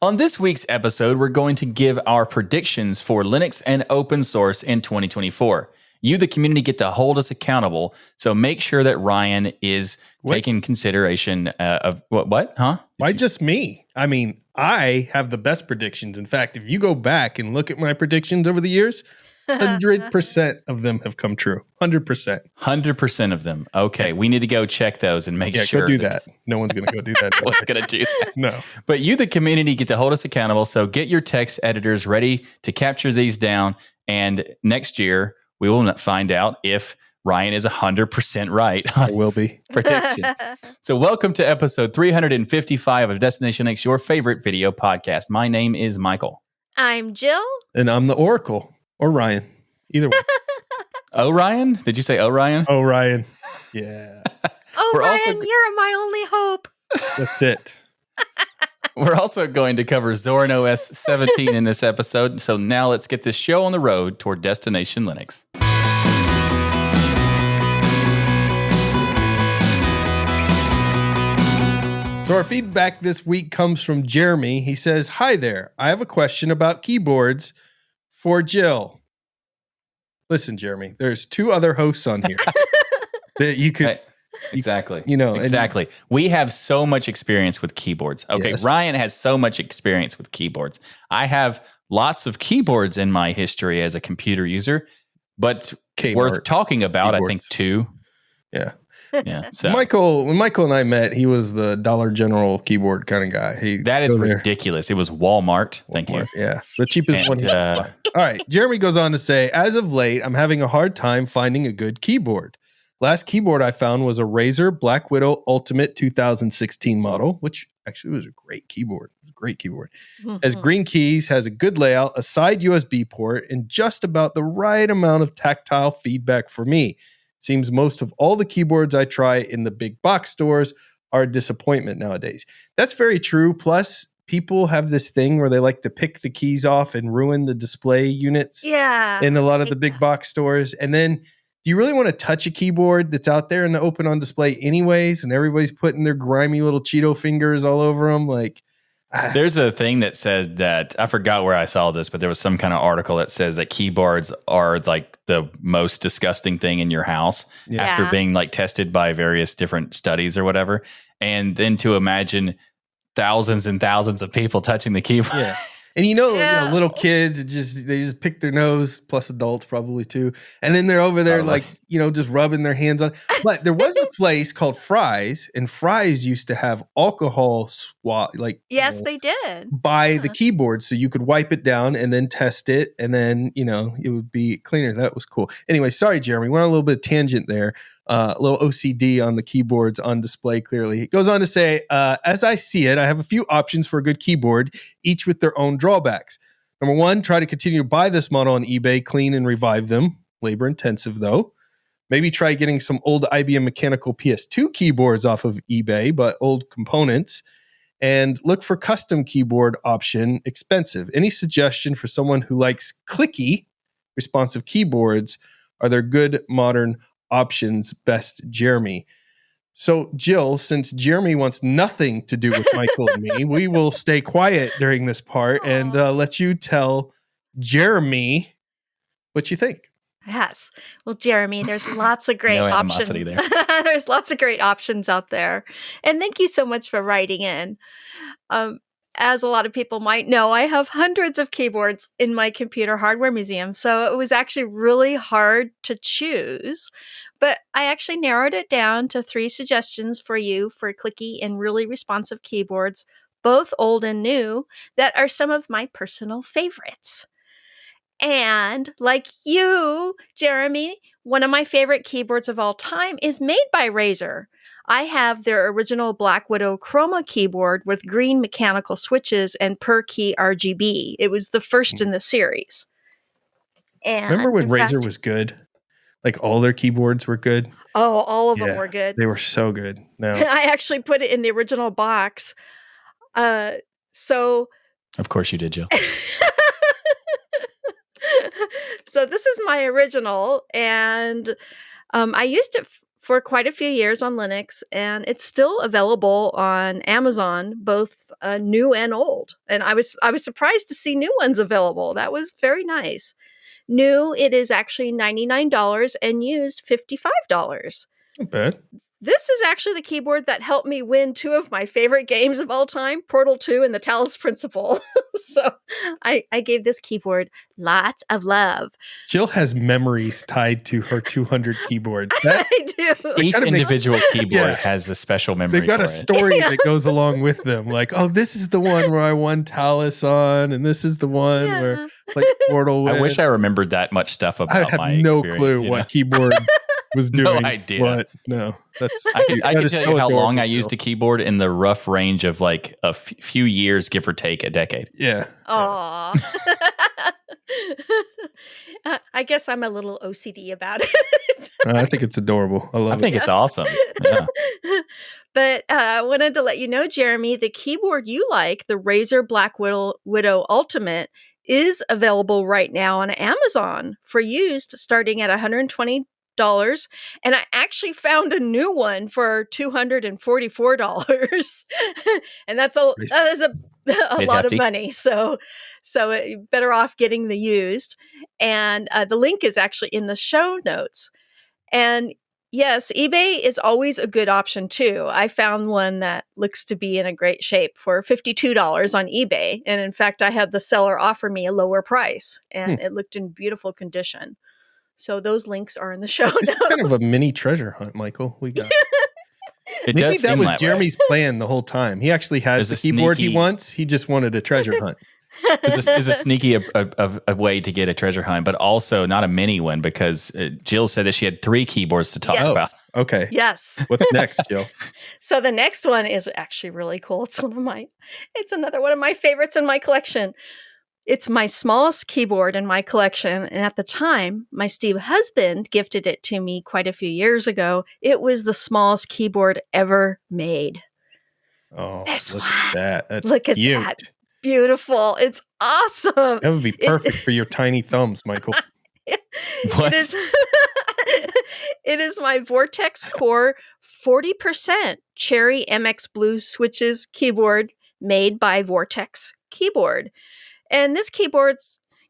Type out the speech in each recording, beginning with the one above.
On this week's episode, we're going to give our predictions for Linux and open source in 2024. You, the community, get to hold us accountable, so make sure that Ryan is taking consideration of what? Huh? Why just me? I mean, I have the best predictions. In fact, if you go back and look at my predictions over the years, 100% of them have come true. 100%. 100% of them. Okay, we need to go check those and make sure. Go do that. No one's going to go do that. No one's going to do that. No. But you, the community, get to hold us accountable. So get your text editors ready to capture these down. And next year, we will find out if Ryan is 100% right on will be prediction. So welcome to episode 355 of Destination Linux, your favorite video podcast. My name is Michael. I'm Jill. And I'm the Oracle. Or Ryan. Either way. Orion? Did you say Orion? Orion. Yeah. Ryan, you're my only hope. That's it. We're also going to cover Zorin OS 17 in this episode. So now let's get this show on the road toward Destination Linux. So our feedback this week comes from Jeremy. He says, "Hi there. I have a question about keyboards for Jill." Listen, Jeremy, there's two other hosts on here that you could... Exactly. Exactly. We have so much experience with keyboards. Okay, yes. Ryan has so much experience with keyboards. I have lots of keyboards in my history as a computer user, but worth talking about, keyboards. I think, two. Yeah. Yeah. So. When Michael and I met, he was the Dollar General keyboard kind of guy. That is ridiculous. It was Walmart. Thank you. Yeah. The cheapest one. All right. Jeremy goes on to say, as of late, I'm having a hard time finding a good keyboard. Last keyboard I found was a Razer Black Widow Ultimate 2016 model, which actually was a great keyboard. It was a great keyboard. Has green keys, has a good layout, a side USB port, and just about the right amount of tactile feedback for me. Seems most of all the keyboards I try in the big box stores are a disappointment nowadays. That's very true. Plus, people have this thing where they like to pick the keys off and ruin the display units in a lot of the big box stores. And then, do you really want to touch a keyboard that's out there in the open on display anyways? And everybody's putting their grimy little Cheeto fingers all over them. There's a thing that said that, I forgot where I saw this, but there was some kind of article that says that keyboards are like the most disgusting thing in your house after being like tested by various different studies or whatever. And then to imagine thousands and thousands of people touching the keyboard. Yeah. And little kids, they just pick their nose, plus adults probably too. And then they're over there just rubbing their hands on it. But there was a place called Fry's, and Fry's used to have alcohol yes, they did. By the keyboard, so you could wipe it down and then test it, and then it would be cleaner. That was cool. Anyway, sorry, Jeremy, went on a little bit of tangent there. A little OCD on the keyboards on display, clearly. It goes on to say, as I see it, I have a few options for a good keyboard, each with their own drawbacks. Number one, try to continue to buy this model on eBay, clean and revive them. Labor intensive, though. Maybe try getting some old IBM Mechanical PS2 keyboards off of eBay, but old components. And look for custom keyboard option, expensive. Any suggestion for someone who likes clicky, responsive keyboards? Are there good modern options? Best, Jeremy. So, Jill, since Jeremy wants nothing to do with Michael and me, we will stay quiet during this part and let you tell Jeremy what you think. Yes. Well, Jeremy, there's lots of great options. There. There's lots of great options out there. And thank you so much for writing in. As a lot of people might know, I have hundreds of keyboards in my computer hardware museum, so it was actually really hard to choose. But I actually narrowed it down to 3 suggestions for you for clicky and really responsive keyboards, both old and new, that are some of my personal favorites. And like you, Jeremy, one of my favorite keyboards of all time is made by Razer. I have their original Black Widow Chroma keyboard with green mechanical switches and per key RGB. It was the first in the series. And remember when Razer was good? Like all their keyboards were good? Oh, all of them were good. They were so good. No. I actually put it in the original box. So of course you did, Jill. So this is my original, and I used it for quite a few years on Linux, and it's still available on Amazon, both new and old. And I was surprised to see new ones available. That was very nice. New, it is actually $99 and used $55. Not bad. This is actually the keyboard that helped me win 2 of my favorite games of all time, Portal 2 and the Talos Principle. So I gave this keyboard lots of love. Jill has memories tied to her 200 keyboards. I do. Each individual keyboard has a special memory. They've got a story that goes along with them. Like, oh, this is the one where I won Talos on, and this is the one where like Portal went. I wish I remembered that much stuff about I have my no experience, clue what keyboard was doing. No idea. But no, that's I can tell you how long I adorable. used a keyboard in the rough range of like a few years, give or take a decade. Yeah. Aw. I guess I'm a little OCD about it. I think it's adorable. I love I think it. it's awesome. Yeah. But I wanted to let you know, Jeremy, the keyboard you like, the Razer Black Widow Ultimate, is available right now on Amazon for used, starting at $120. And I actually found a new one for $244. And that is a lot of money. So you're better off getting the used. And the link is actually in the show notes. And yes, eBay is always a good option too. I found one that looks to be in a great shape for $52 on eBay. And in fact, I had the seller offer me a lower price, and it looked in beautiful condition. So those links are in the show notes. It's kind of a mini treasure hunt, Michael. We got. Maybe that was Jeremy's plan the whole time. He actually has the keyboard he wants. He just wanted a treasure hunt. Is a sneaky a way to get a treasure hunt, but also not a mini one, because Jill said that she had 3 keyboards to talk about. Okay. Yes. What's next, Jill? So the next one is actually really cool. It's another one of my favorites in my collection. It's my smallest keyboard in my collection. And at the time, my Steve husband gifted it to me quite a few years ago. It was the smallest keyboard ever made. Oh, this look one. at that. That's look at cute. that. Beautiful. It's awesome. That would be perfect for your tiny thumbs, Michael. What? It is my Vortex Core 40% Cherry MX Blue Switches keyboard made by Vortex Keyboard. And this keyboard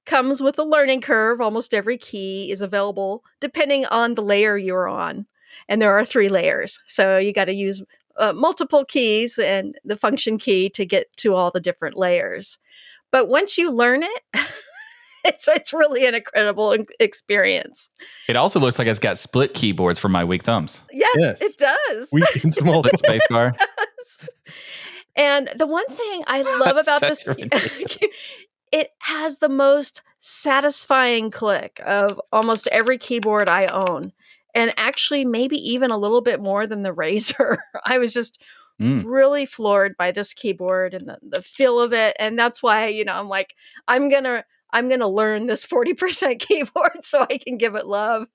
comes with a learning curve. Almost every key is available depending on the layer you're on. And there are 3 layers. So you got to use multiple keys and the function key to get to all the different layers. But once you learn it, it's really an incredible experience. It also looks like it's got split keyboards for my weak thumbs. Yes. It does. Weak and small. Split space bar. And the one thing I love about this, it has the most satisfying click of almost every keyboard I own. And actually, maybe even a little bit more than the Razer. I was just really floored by this keyboard and the feel of it. And that's why, I'm like, I'm gonna learn this 40% keyboard so I can give it love.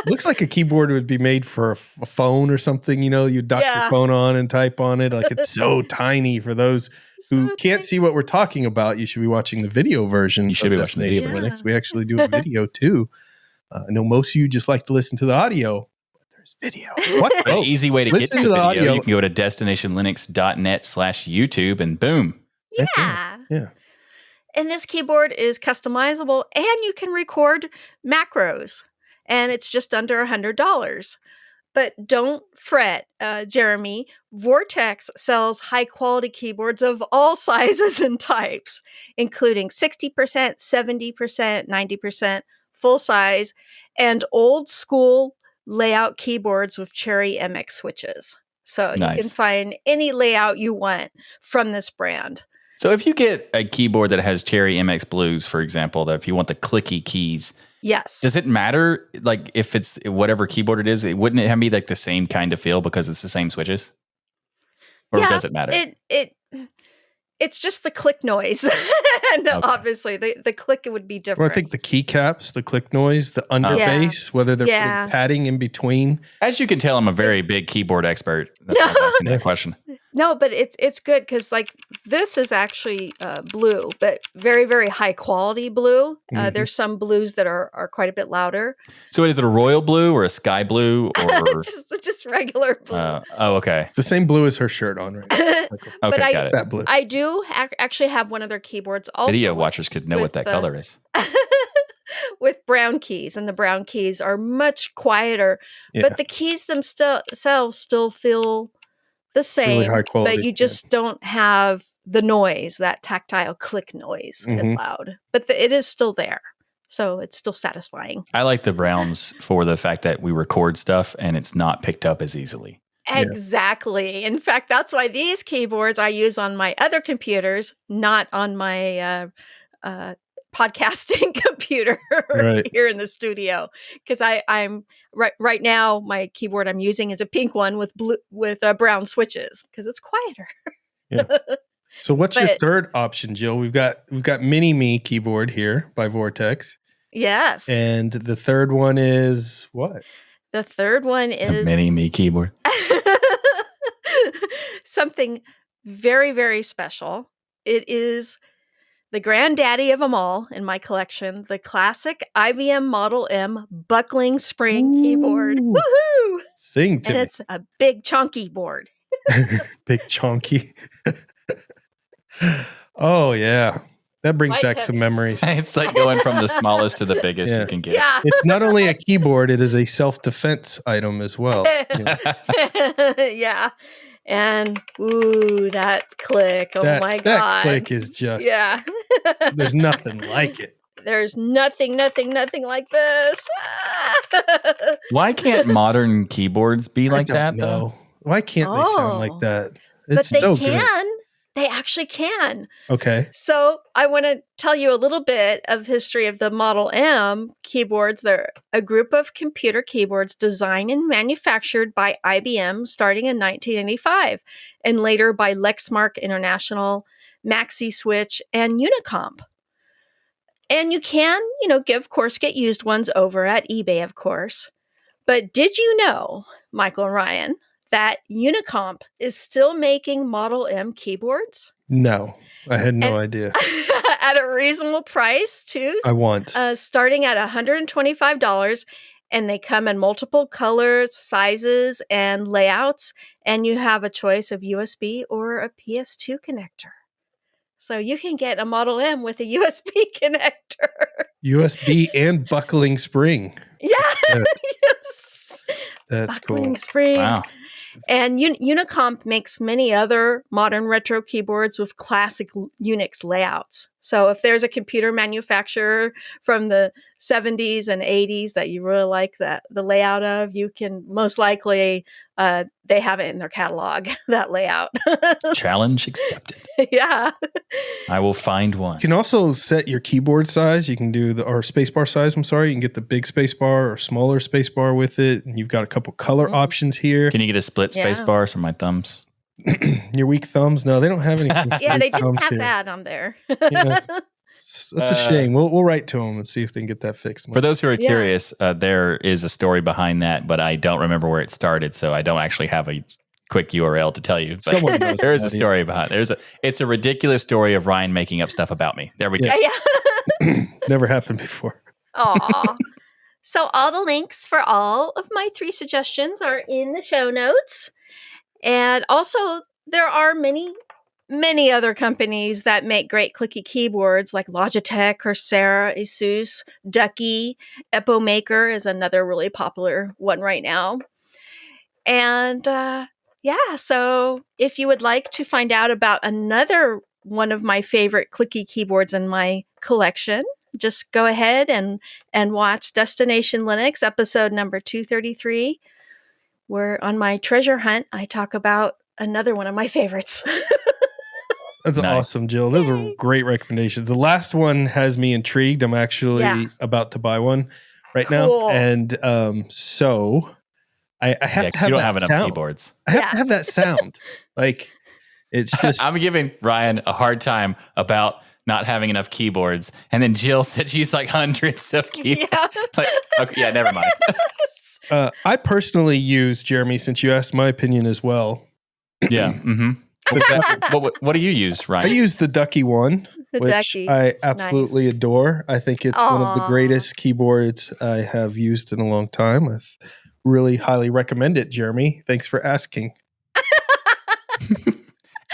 Looks like a keyboard would be made for a phone or something. You dock your phone on and type on it. Like, it's so tiny. For those who can't see what we're talking about, you should be watching the video version. You should be watching the video version. We actually do a video too. I know most of you just like to listen to the audio, but there's video. What? An easy way to get to the video, audio. you can go to destinationlinux.net/YouTube and boom. Yeah. Yeah. And this keyboard is customizable, and you can record macros. And it's just under $100. But don't fret, Jeremy. Vortex sells high-quality keyboards of all sizes and types, including 60%, 70%, 90%, full size, and old school layout keyboards with Cherry MX switches. So you can find any layout you want from this brand. So if you get a keyboard that has Cherry MX Blues, for example, that if you want the clicky keys, yes. Does it matter, like, if it's whatever keyboard it is? Wouldn't it be like the same kind of feel because it's the same switches? Or does it matter? It's just the click noise. And obviously, the click would be different. Well, I think the keycaps, the click noise, the underbass, whether they're putting padding in between. As you can tell, I'm a very big keyboard expert. That's why I'm asking that question. No, but it's good because like this is actually blue, but very, very high quality blue. There's some blues that are quite a bit louder. So is it a royal blue or a sky blue or just regular blue? Okay. It's the same blue as her shirt on right now. Okay, got it. That blue. I do actually have one of their keyboards also. Video watchers could know what that color is. With brown keys, and the brown keys are much quieter, but the keys themselves still feel the same, really high quality, but you just don't have the noise, that tactile click noise as loud. But it is still there, so it's still satisfying. I like the browns for the fact that we record stuff and it's not picked up as easily. Exactly. In fact, that's why these keyboards I use on my other computers, not on my podcasting computer here in the studio, because I'm right now my keyboard I'm using is a pink one with brown switches because it's quieter. So what's your third option, Jill? We've got Mini Me keyboard here by Vortex. Yes. And the third one is what? The third one is the Mini Me keyboard. Something very, very special. It is the granddaddy of them all in my collection, the classic IBM Model M buckling spring keyboard. Woohoo! Sing to me. And it's a big chunky board. Big chunky. Oh, yeah. That brings back some memories. It's like going from the smallest to the biggest you can get. Yeah. It's not only a keyboard, it is a self-defense item as well. Yeah. And ooh, that click. Oh my God. That click is just there's nothing like it. There's nothing like this. Why can't modern keyboards be like that though? Why can't they sound like that? It's but they can. Good. They actually can. Okay. So I want to tell you a little bit of history of the Model M keyboards. They're a group of computer keyboards designed and manufactured by IBM starting in 1985 and later by Lexmark International, Maxi Switch, and Unicomp. And you can, get used ones over at eBay, of course. But did you know, Michael and Ryan, that Unicomp is still making Model M keyboards? No, I had no idea. At a reasonable price, too. I want. Starting at $125, and they come in multiple colors, sizes, and layouts, and you have a choice of USB or a PS2 connector. So you can get a Model M with a USB connector. USB and buckling spring. Yeah. Yes. That's buckling cool. Spring. Wow. And Unicomp makes many other modern retro keyboards with classic Unix layouts. So if there's a computer manufacturer from the 70s and 80s that you really like the layout of, you can most likely, they have it in their catalog, that layout. Challenge accepted. Yeah. I will find one. You can also set your keyboard size. You can do or spacebar size, I'm sorry. You can get the big spacebar or smaller spacebar with it. And you've got a couple color options here. Can you get a split spacebar so my thumbs? Your weak thumbs? No, they don't have any. Yeah, they didn't have that on there. Yeah. That's a shame. We'll write to them and see if they can get that fixed. For those who are curious, there is a story behind that, but I don't remember where it started, so I don't actually have a quick URL to tell you. But someone knows. There is a story behind it. It's a ridiculous story of Ryan making up stuff about me. There we go. Yeah. Never happened before. Aw. So all the links for all of my 3 suggestions are in the show notes. And also, there are many other companies that make great clicky keyboards like Logitech, Coursera, Asus, Ducky, Epomaker is another really popular one right now. And so if you would like to find out about another one of my favorite clicky keyboards in my collection, just go ahead and watch Destination Linux episode number 233, where on my treasure hunt, I talk about another one of my favorites. That's awesome, Jill. Those are great recommendations. The last one has me intrigued. I'm actually about to buy one right now. And so I have to have that sound. You don't have enough keyboards. I have to have that sound. Like, it's just... I'm giving Ryan a hard time about not having enough keyboards. And then Jill said she's like hundreds of keyboards. Yeah. Never mind. I personally use, Jeremy, since you asked my opinion as well. Yeah. Mm-hmm. What do you use, Ryan? I use the Ducky one, The which Ducky. I absolutely adore. I think it's one of the greatest keyboards I have used in a long time. I really highly recommend it, Jeremy. Thanks for asking.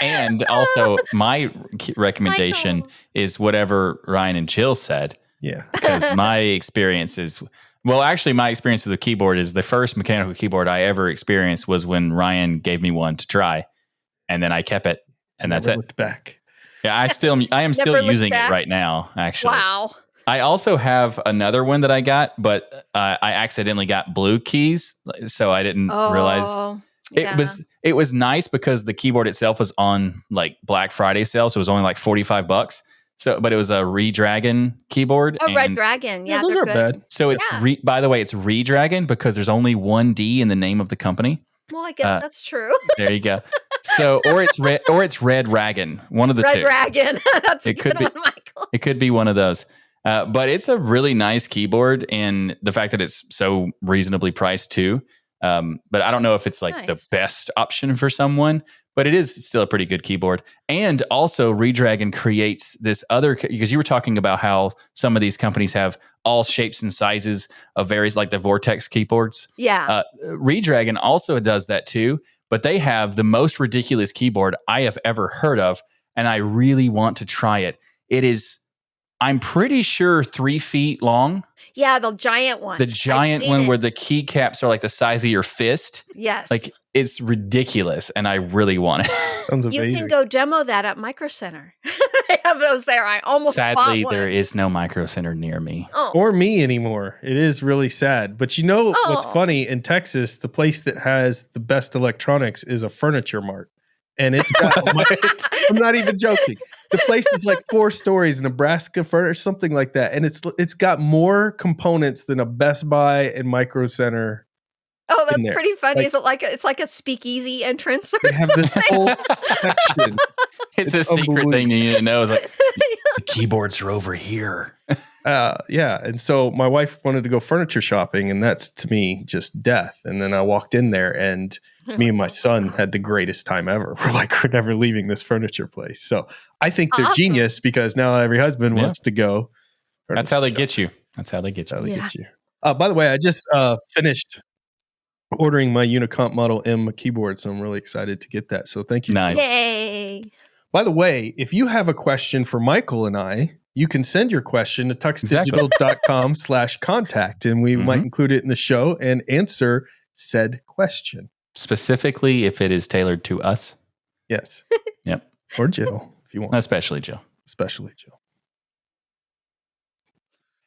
And also, my recommendation is whatever Ryan and Jill said. Yeah. Because my experience is, actually, my experience with the keyboard is the first mechanical keyboard I ever experienced was when Ryan gave me one to try. And then I kept it. And that's it. Looked back. Yeah, I am still using it right now, actually. Wow. I also have another one that I got, but I accidentally got blue keys. So I didn't realize. It was nice because the keyboard itself was on like Black Friday sale, so it was only like $45. So, but it was a Redragon keyboard. Oh, Red Dragon, yeah, those are bad. So it's by the way, it's Redragon because there's only one D in the name of the company. Well, I guess that's true. There you go. So, or it's Red Dragon, one of the two. Red Dragon, that's a good one, Michael. It could be one of those. But it's a really nice keyboard, and the fact that it's so reasonably priced too. But I don't know if it's like the best option for someone, but it is still a pretty good keyboard. And also Redragon creates this other, because you were talking about how some of these companies have all shapes and sizes of various, like the Vortex keyboards. Yeah. Redragon also does that too, but they have the most ridiculous keyboard I have ever heard of. And I really want to try it. It is, I'm pretty sure 3 feet long. Yeah, the giant one. The giant one where the keycaps are like the size of your fist. Yes. Like, it's ridiculous, and I really want it. Sounds amazing. You can go demo that at Micro Center. They have those there. I almost Sadly, bought one. there is no Micro Center near me. Oh. Or me anymore. It is really sad. But you know what's funny? In Texas, the place that has the best electronics is a Furniture Mart. And it's got, I'm not even joking. The place is like 4 stories, Nebraska Furniture, something like that. And it's got more components than a Best Buy and Micro Center. Oh, that's pretty funny. Like, is it like it's like a speakeasy entrance or they have something? this whole section. It's a secret thing you need to know. It's like, the keyboards are over here. Yeah. And so my wife wanted to go furniture shopping, and that's to me just death. And then I walked in there, and me and my son had the greatest time ever. We're never leaving this furniture place. So I think they're genius, because now every husband wants to go. That's how they get you. That's how they get you. Get you. By the way, I just finished ordering my Unicomp Model M keyboard, so I'm really excited to get that. So thank you. Nice. Yay. By the way, if you have a question for Michael and I, you can send your question to tuxdigital.com/contact, and we might include it in the show and answer said question. Specifically, if it is tailored to us. Yes. Yep. Or Jill, if you want. Especially Jill.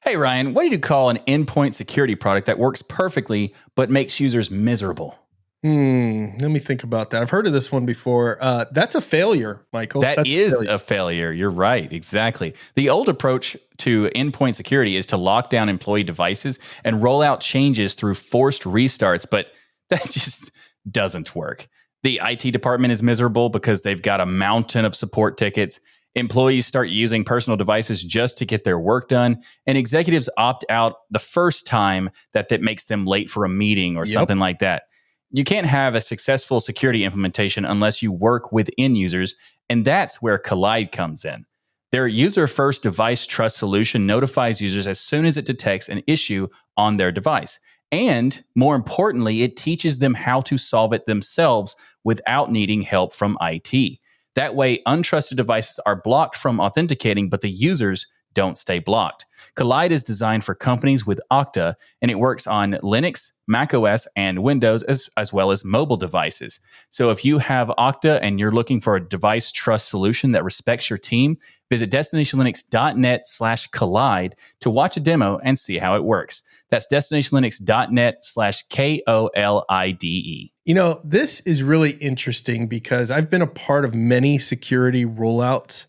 Hey, Ryan, what do you call an endpoint security product that works perfectly but makes users miserable? Let me think about that. I've heard of this one before. That's a failure, Michael. That's a failure. You're right. Exactly. The old approach to endpoint security is to lock down employee devices and roll out changes through forced restarts, but that just doesn't work. The IT department is miserable because they've got a mountain of support tickets. Employees start using personal devices just to get their work done, and executives opt out the first time that makes them late for a meeting or something like that. You can't have a successful security implementation unless you work with end users, and that's where KOLIDE comes in. Their user-first device trust solution notifies users as soon as it detects an issue on their device. And more importantly, it teaches them how to solve it themselves without needing help from IT. That way, untrusted devices are blocked from authenticating, but the users don't stay blocked. KOLIDE is designed for companies with Okta, and it works on Linux, macOS, and Windows, as well as mobile devices. So if you have Okta and you're looking for a device trust solution that respects your team, visit destinationlinux.net/KOLIDE to watch a demo and see how it works. That's destinationlinux.net/KOLIDE. You know, this is really interesting because I've been a part of many security rollouts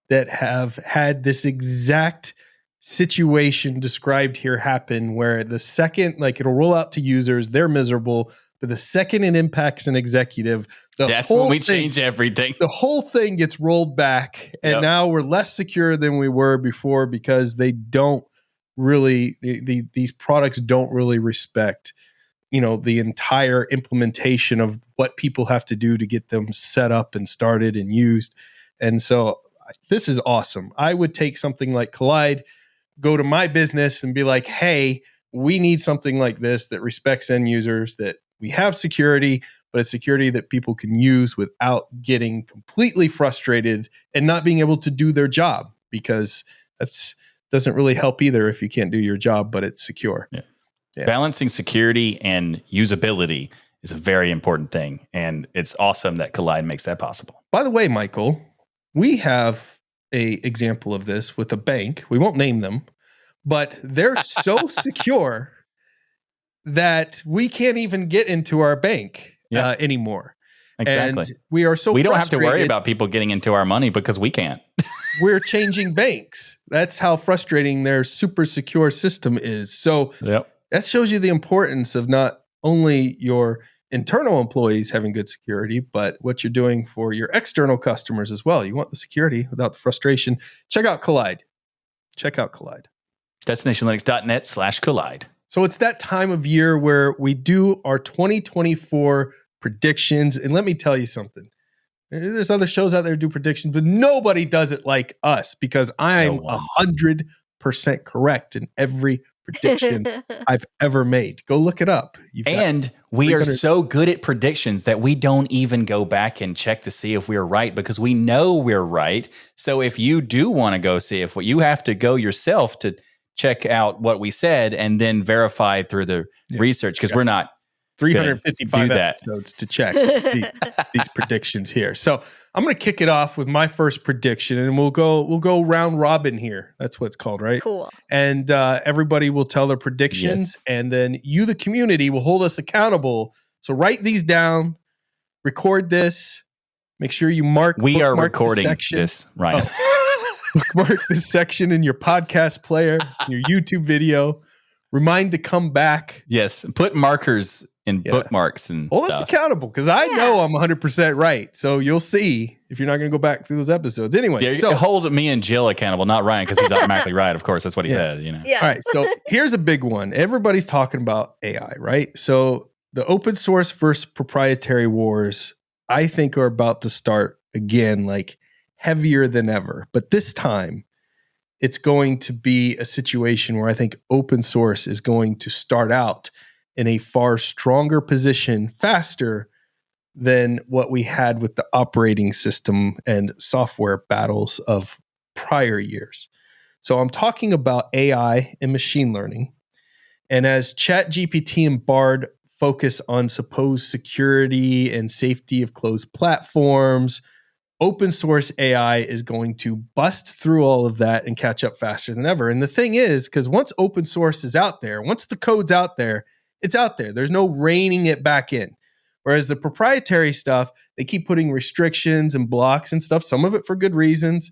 that have had this exact situation described here happen, where the second, like, it'll roll out to users, they're miserable, but the second it impacts an executive, that's when we change everything. The whole thing gets rolled back, and now we're less secure than we were before because they don't really, these products don't really respect the entire implementation of what people have to do to get them set up and started and used. And so this is awesome. I would take something like KOLIDE, go to my business and be like, hey, we need something like this that respects end users, that we have security, but it's security that people can use without getting completely frustrated and not being able to do their job, because that's doesn't really help either if you can't do your job, but it's secure. Yeah. Balancing security and usability is a very important thing. And it's awesome that KOLIDE makes that possible. By the way, Michael, we have an example of this with a bank. We won't name them, but they're so secure that we can't even get into our bank anymore. Exactly. And we are so we don't have to worry about people getting into our money because we can't. We're changing banks. That's how frustrating their super secure system is. So that shows you the importance of not only your internal employees having good security, but what you're doing for your external customers as well. You want the security without the frustration. Check out KOLIDE. DestinationLinux.net/KOLIDE. So it's that time of year where we do our 2024 predictions. And let me tell you something. There's other shows out there that do predictions, but nobody does it like us, because I'm 100% correct in every prediction I've ever made. Go look it up. We are so good at predictions that we don't even go back and check to see if we're right, because we know we're right. So if you do want to go see if you have to go yourself to check out what we said and then verify through the research, because we're not 355 episodes to check these predictions here. So I'm going to kick it off with my first prediction, and we'll go round robin here. That's what it's called, right? Cool. And everybody will tell their predictions, and then you, the community, will hold us accountable. So write these down, record this, make sure you mark. We are recording this, Ryan. Mark this section in your podcast player, your YouTube video. Remind to come back. Yes, put markers and bookmarks and hold stuff. us accountable, because I know I'm 100% right. So you'll see if you're not going to go back through those episodes. Anyway, so hold me and Jill accountable, not Ryan, because he's automatically right. Of course, that's what he said. Yeah. All right. So here's a big one. Everybody's talking about AI, right? So the open source versus proprietary wars, I think, are about to start again, like heavier than ever. But this time, it's going to be a situation where I think open source is going to start out in a far stronger position faster than what we had with the operating system and software battles of prior years. So I'm talking about AI and machine learning. And as ChatGPT and Bard focus on supposed security and safety of closed platforms, open source AI is going to bust through all of that and catch up faster than ever. And the thing is, because once open source is out there, once the code's out there, it's out there. There's no reining it back in. Whereas the proprietary stuff, they keep putting restrictions and blocks and stuff, some of it for good reasons.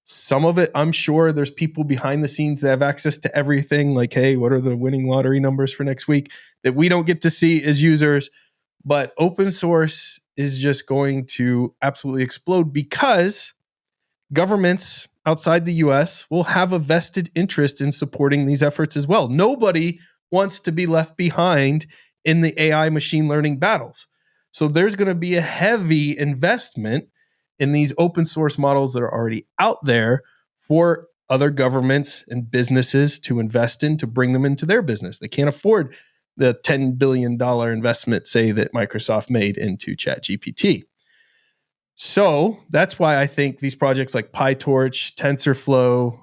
Some of it, I'm sure there's people behind the scenes that have access to everything, like, hey, what are the winning lottery numbers for next week, that we don't get to see as users. But open source is just going to absolutely explode, because governments outside the US will have a vested interest in supporting these efforts as well. Nobody wants to be left behind in the AI machine learning battles. So there's going to be a heavy investment in these open source models that are already out there for other governments and businesses to invest in, to bring them into their business. They can't afford the $10 billion investment, say, that Microsoft made into ChatGPT. So that's why I think these projects like PyTorch, TensorFlow,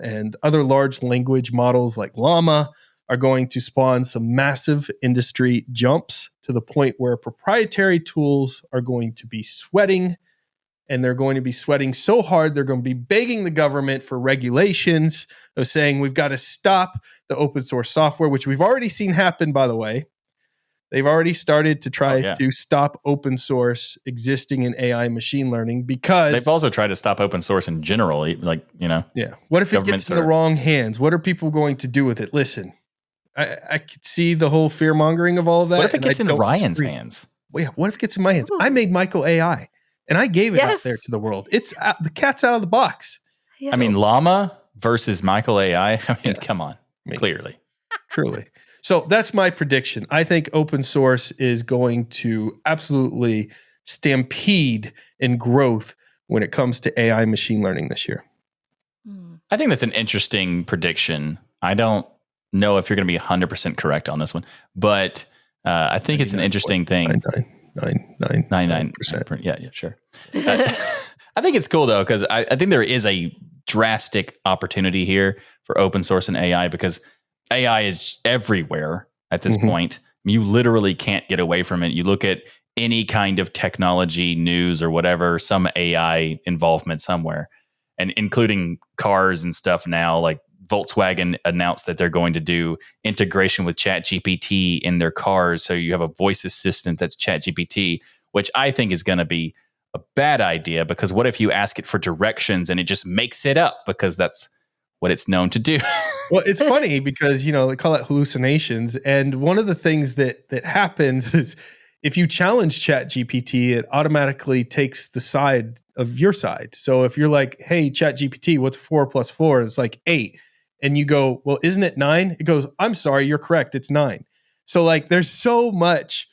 and other large language models like Llama are going to spawn some massive industry jumps, to the point where proprietary tools are going to be sweating, and they're going to be sweating so hard, they're going to be begging the government for regulations of saying, we've got to stop the open source software, which we've already seen happen, by the way. They've already started to try to stop open source existing in AI machine learning, because they've also tried to stop open source in general. Like, what if it gets in the wrong hands? What are people going to do with it? Listen, I could see the whole fear mongering of all of that. What if it gets in Ryan's hands? Well, yeah, what if it gets in my hands? I made Michael AI, and I gave it out there to the world. It's the cat's out of the box. Yeah. I mean, Llama versus Michael AI. I mean, come on, clearly. Truly. So that's my prediction. I think open source is going to absolutely stampede in growth when it comes to AI machine learning this year. I think that's an interesting prediction. I don't know if you're going to be 100% correct on this one, but I think it's an interesting thing. 99%. Yeah, sure. I think it's cool, though, because I think there is a drastic opportunity here for open source and AI, because AI is everywhere at this point. You literally can't get away from it. You look at any kind of technology, news or whatever, some AI involvement somewhere, and including cars and stuff now. Like Volkswagen announced that they're going to do integration with ChatGPT in their cars. So you have a voice assistant that's ChatGPT, which I think is going to be a bad idea, because what if you ask it for directions and it just makes it up, because that's what it's known to do. Well, it's funny because, they call it hallucinations. And one of the things that happens is if you challenge ChatGPT, it automatically takes the side of your side. So if you're like, hey, ChatGPT, what's 4 + 4? It's like 8. And you go, well, isn't it 9? It goes, I'm sorry, you're correct. It's 9. So like there's so much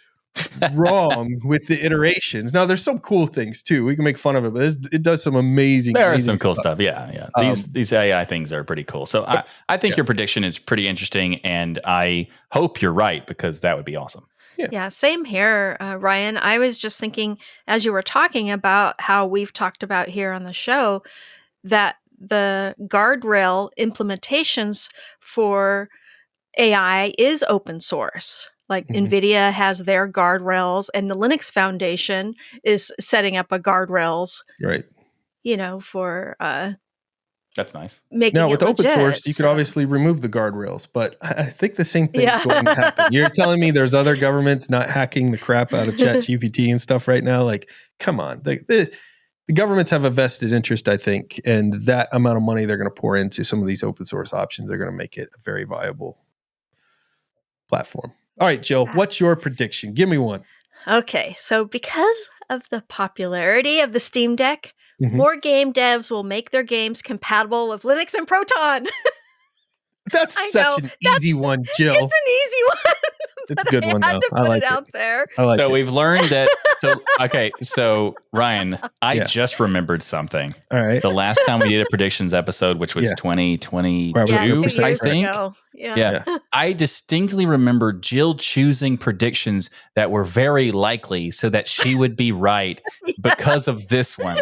wrong with the iterations. Now there's some cool things too. We can make fun of it, but it does some amazing. There are some cool stuff. Yeah. These AI things are pretty cool. So I think your prediction is pretty interesting, and I hope you're right, because that would be awesome. Yeah, same here, Ryan. I was just thinking, as you were talking about how we've talked about here on the show, that the guardrail implementations for AI is open source. Like NVIDIA has their guardrails, and the Linux Foundation is setting up a guardrails, right? For that's nice. Now with open source, you could obviously remove the guardrails, but I think the same thing is going to happen. You're telling me there's other governments not hacking the crap out of ChatGPT and stuff right now? Like, come on. The governments have a vested interest, I think, and that amount of money they're going to pour into some of these open source options are going to make it a very viable platform. All right, Jill, what's your prediction? Give me one. Okay, so because of the popularity of the Steam Deck, more game devs will make their games compatible with Linux and Proton. That's such an easy one, Jill. It's an easy one. It's a good one, though. I like it out there. We've learned that. So Ryan, I just remembered something. All right. The last time we did a predictions episode, which was 2022, I think. Yeah. I distinctly remember Jill choosing predictions that were very likely so that she would be right because of this one.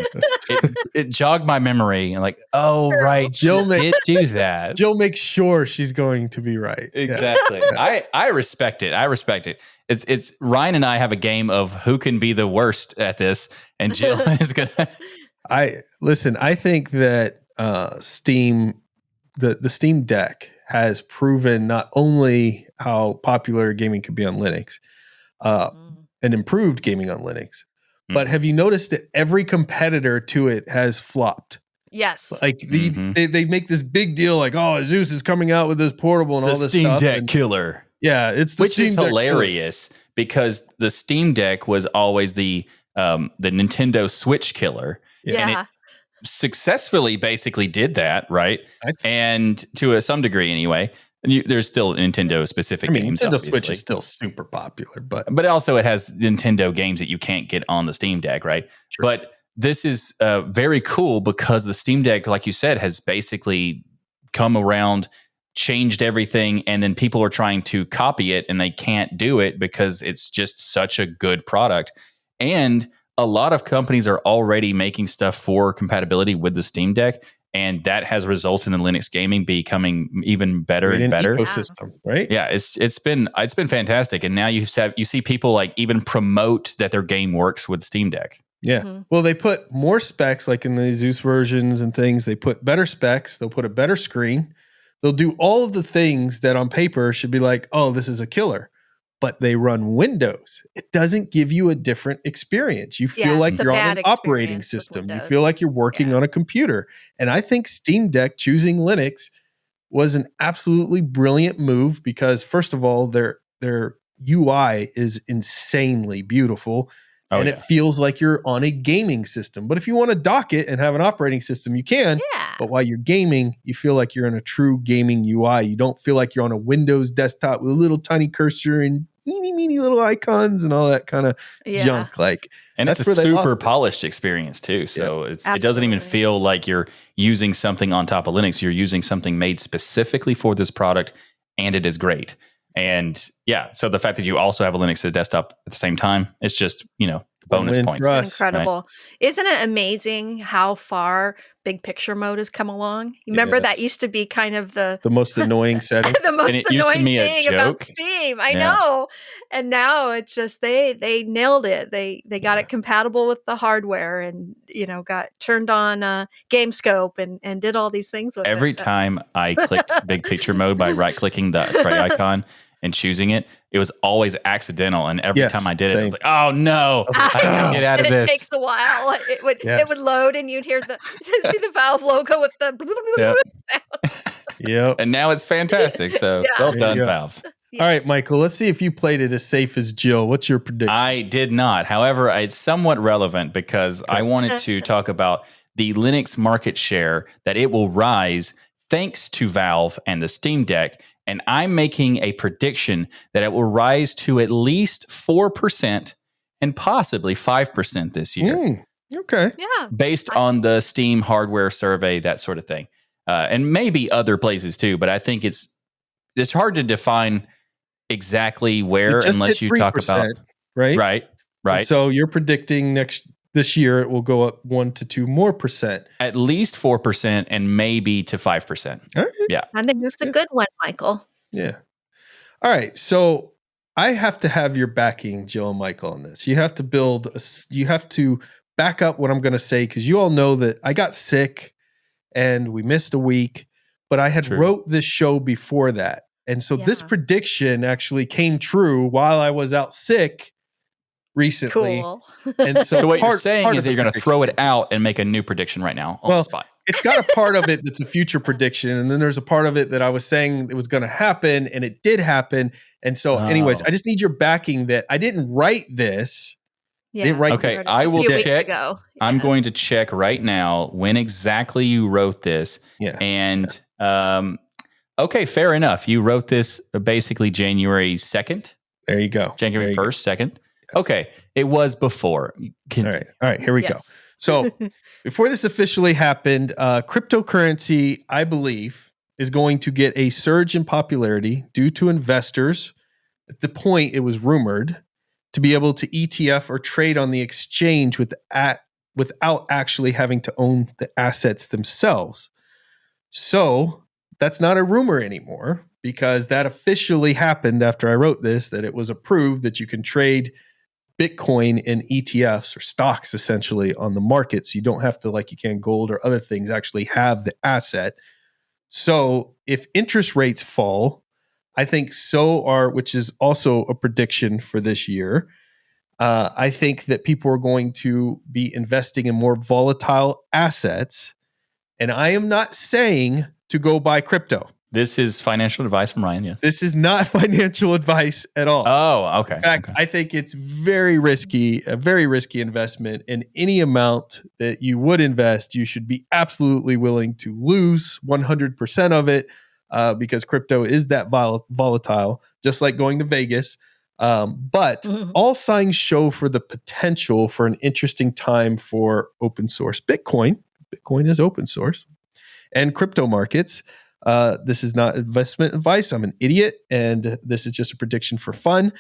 It jogged my memory. And like, right, Jill did do that. Jill makes sure she's going to be right. Exactly. I respect it. It's Ryan and I have a game of who can be the worst at this, and Jill is gonna. I think that Steam, the Steam Deck has proven not only how popular gaming could be on Linux, and improved gaming on Linux, but have you noticed that every competitor to it has flopped? Yes. Like they make this big deal, like, Zeus is coming out with this portable and all this Steam stuff. Steam Deck killer. Yeah, it's the which Steam is Deck hilarious killer. Because the Steam Deck was always the Nintendo Switch killer. Yeah. And it successfully basically did that, right? And to some degree anyway. And there's still Nintendo specific games. Nintendo obviously. Switch is still super popular, but also it has Nintendo games that you can't get on the Steam Deck, right? True. But this is very cool because the Steam Deck, like you said, has basically come around, changed everything, and then people are trying to copy it and they can't do it because it's just such a good product. And a lot of companies are already making stuff for compatibility with the Steam Deck, and that has resulted in Linux gaming becoming even better and better. Ecosystem, right? Yeah, it's been fantastic, and now you see people like even promote that their game works with Steam Deck. Yeah. Well, they put more specs, like in the Zeus versions and things. They put better specs. They'll put a better screen. They'll do all of the things that on paper should be like, oh, this is a killer. But they run Windows. It doesn't give you a different experience. You feel like you're on an operating system. You feel like you're working on a computer. And I think Steam Deck choosing Linux was an absolutely brilliant move because, first of all, their UI is insanely beautiful. and it feels like you're on a gaming system. But if you want to dock it and have an operating system, you can. Yeah. But while you're gaming, you feel like you're in a true gaming UI. You don't feel like you're on a Windows desktop with a little tiny cursor and teeny meeny little icons and all that kind of junk. And it's a super polished experience too. So it doesn't even feel like you're using something on top of Linux. You're using something made specifically for this product, and it is great. And so the fact that you also have a Linux desktop at the same time, it's just, bonus points. It's incredible. Right? Isn't it amazing how far big picture mode has come along? You remember that used to be kind of the most annoying setting. The most annoying thing about Steam. I know. And now it's just they nailed it. They got it compatible with the hardware and got turned on GameScope and did all these things with it. Every time I clicked big picture mode by right clicking the tray icon and choosing it, it was always accidental. And every time I did it, I was like, oh no, I can't get out of this. It takes a while. It would load and you'd hear see the Valve logo with the sound. And now it's fantastic. So well done, Valve. Yes. All right, Michael, let's see if you played it as safe as Jill. What's your prediction? I did not. However, it's somewhat relevant because I wanted to talk about the Linux market share, that it will rise thanks to Valve and the Steam Deck. And I'm making a prediction that it will rise to at least 4% and possibly 5% this year. Okay. Yeah. Based on the Steam hardware survey, that sort of thing. And maybe other places too, but I think it's hard to define exactly where unless you talk about right. And so you're predicting this year it will go up 1 to 2 more percent, at least 4%, and maybe to 5%. All right. Yeah, I think that's a good one, Michael. Yeah. All right. So I have to have your backing, Jill and Michael, on this. You have to you have to back up what I'm going to say, because you all know that I got sick and we missed a week, but I had wrote this show before that. And so this prediction actually came true while I was out sick recently. Cool. And so what you're saying is that you're going to throw it out and make a new prediction right now on the spot. It's got a part of it that's a future prediction. And then there's a part of it that I was saying it was going to happen, and it did happen. And so anyways, I just need your backing that I didn't write this. Yeah. I didn't write this. I will check. I'm going to check right now when exactly you wrote this. Yeah. And okay, fair enough. You wrote this basically January 2nd. There you go. January 1st, 2nd. Yes. Okay. It was before. All right. Here we go. So before this officially happened, cryptocurrency, I believe, is going to get a surge in popularity due to investors. At the point, it was rumored to be able to ETF or trade on the exchange without actually having to own the assets themselves. So that's not a rumor anymore, because that officially happened after I wrote this, that it was approved that you can trade Bitcoin in ETFs or stocks essentially on the market. So you don't have to, like you can gold or other things, actually have the asset. So if interest rates fall, I think which is also a prediction for this year. I think that people are going to be investing in more volatile assets. And I am not saying to go buy crypto. This is financial advice from Ryan, yes. This is not financial advice at all. Oh, okay. In fact, I think it's a very risky investment. And any amount that you would invest, you should be absolutely willing to lose 100% of it, because crypto is that volatile, just like going to Vegas. But all signs show for the potential for an interesting time for open source Bitcoin. Bitcoin is open source. And crypto markets. This is not investment advice. I'm an idiot, and this is just a prediction for fun.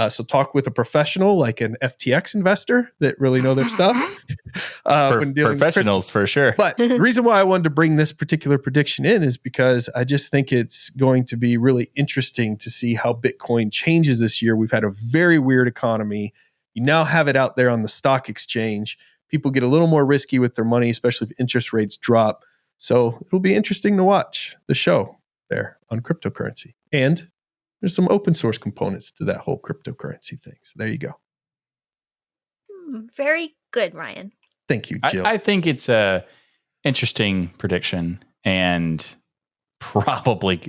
So talk with a professional, like an FTX investor that really know their stuff. Professionals for sure. But the reason why I wanted to bring this particular prediction in is because I just think it's going to be really interesting to see how Bitcoin changes this year. We've had a very weird economy. You now have it out there on the stock exchange. People get a little more risky with their money, especially if interest rates drop. So it'll be interesting to watch the show there on cryptocurrency. And there's some open source components to that whole cryptocurrency thing. So there you go. Very good, Ryan. Thank you, Jill. I think it's a interesting prediction, and probably,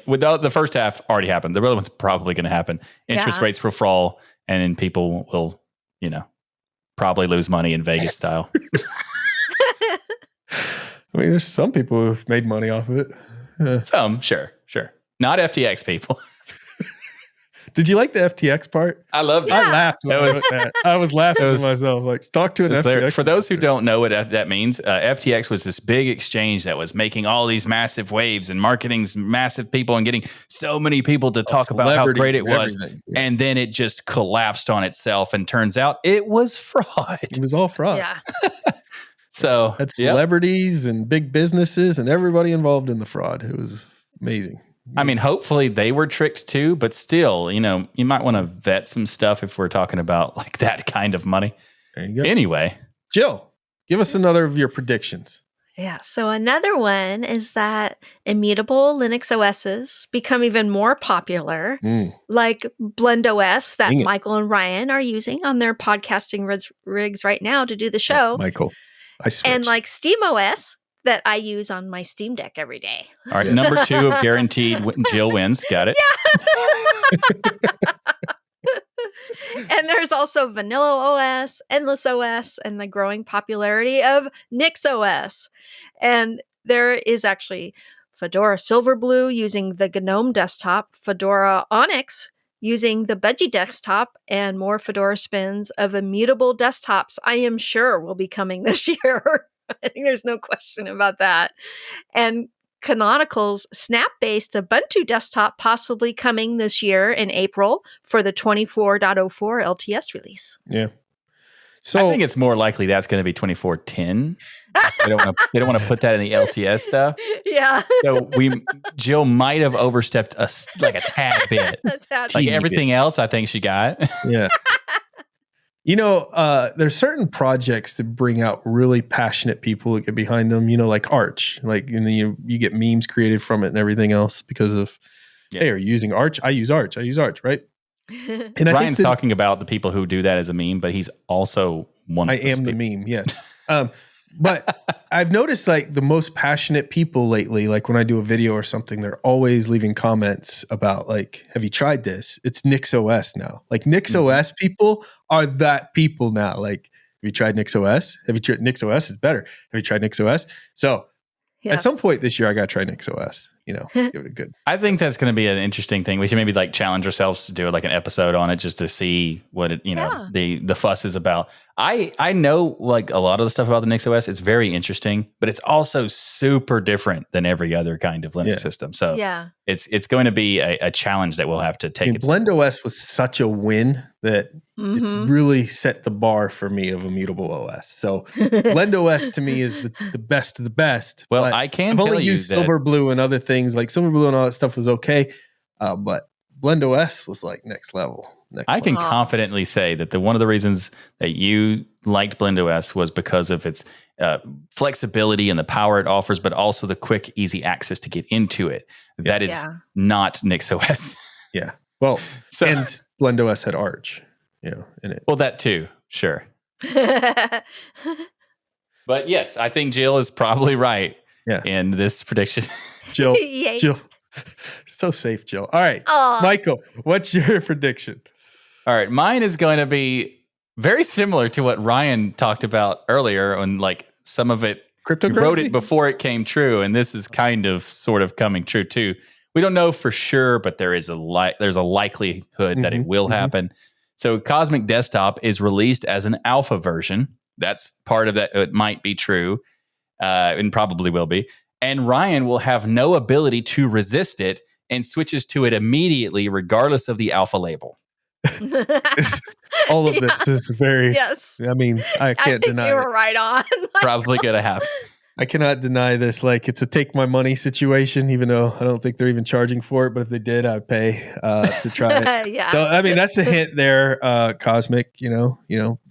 without the first half already happened, the other one's probably going to happen. Interest rates will fall, and then people will, probably lose money in Vegas style. I mean, there's some people who've made money off of it. Some, sure. Not FTX people. Did you like the FTX part? I loved it. I laughed when I wrote that. I was laughing to myself. Like, talk to an FTX. For those who don't know what that means, FTX was this big exchange that was making all these massive waves and marketing massive people and getting so many people to talk about how great it was. Yeah. And then it just collapsed on itself. And turns out it was fraud. It was all fraud. Yeah. So had celebrities and big businesses and everybody involved in the fraud. It was amazing. I mean, hopefully they were tricked too, but still, you might want to vet some stuff if we're talking about like that kind of money. There you go. Anyway, Jill, give us another of your predictions. Yeah. So another one is that immutable Linux OSs become even more popular, like Blend OS that Michael and Ryan are using on their podcasting rigs right now to do the show. Oh, Michael, I switched. And like Steam OS that I use on my Steam Deck every day. All right, number 2 of guaranteed Jill wins. Got it. Yeah. And there's also Vanilla OS, Endless OS, and the growing popularity of Nix OS. And there is actually Fedora Silverblue using the GNOME desktop, Fedora Onyx using the Budgie desktop, and more Fedora spins of immutable desktops I am sure will be coming this year. I think there's no question about that. And Canonical's Snap-based Ubuntu desktop possibly coming this year in April for the 24.04 LTS release. Yeah. So I think it's more likely that's going to be 24.10. They don't want to put that in the LTS stuff. Yeah. So Jill might have overstepped a tad bit. Like everything else, I think she got. Yeah. There's certain projects that bring out really passionate people that get behind them, like Arch. Like, you get memes created from it and everything else because of, hey, are you using Arch? I use Arch, right? And Ryan's talking about the people who do that as a meme, but he's also one of those people. The meme, yes. But I've noticed like the most passionate people lately, like when I do a video or something, they're always leaving comments about like, have you tried this? It's Nix OS now. Like Nix OS people are that people now. Like, have you tried Nix OS? Have you tried Nix OS is better. Have you tried Nix OS? So at some point this year, I got to try Nix OS. Give it a good. I think that's going to be an interesting thing. We should maybe like challenge ourselves to do like an episode on it just to see what it, the fuss is about. I know like a lot of the stuff about the Nix OS. It's very interesting, but it's also super different than every other kind of Linux system. So it's going to be a challenge that we'll have to take. Blend OS was such a win that it's really set the bar for me of immutable OS. So Blend OS to me is the best of the best. Well, I've only used Silverblue and other things like Silverblue and all that stuff was okay, but Blend OS was like next level. I can confidently say that one of the reasons that you liked Blend OS was because of its flexibility and the power it offers, but also the quick, easy access to get into it. That is not Nix OS. Yeah. Well, and Blend OS had Arch, in it. Well, that too, sure. But yes, I think Jill is probably right in this prediction. Jill, so safe, Jill. All right, Michael, what's your prediction? All right, mine is going to be very similar to what Ryan talked about earlier, and like some of it, cryptocurrency. We wrote it before it came true, and this is kind of sort of coming true too. We don't know for sure, but there's a likelihood that it will happen. So Cosmic Desktop is released as an alpha version. That's part of that. It might be true, and probably will be. And Ryan will have no ability to resist it and switches to it immediately, regardless of the alpha label. All of this is very. Yes. I mean, I can't deny. You were right on. Probably gonna happen. I cannot deny this. Like, it's a take my money situation, even though I don't think they're even charging for it. But if they did, I'd pay to try it. Yeah. So, I mean, that's a hint there, Cosmic.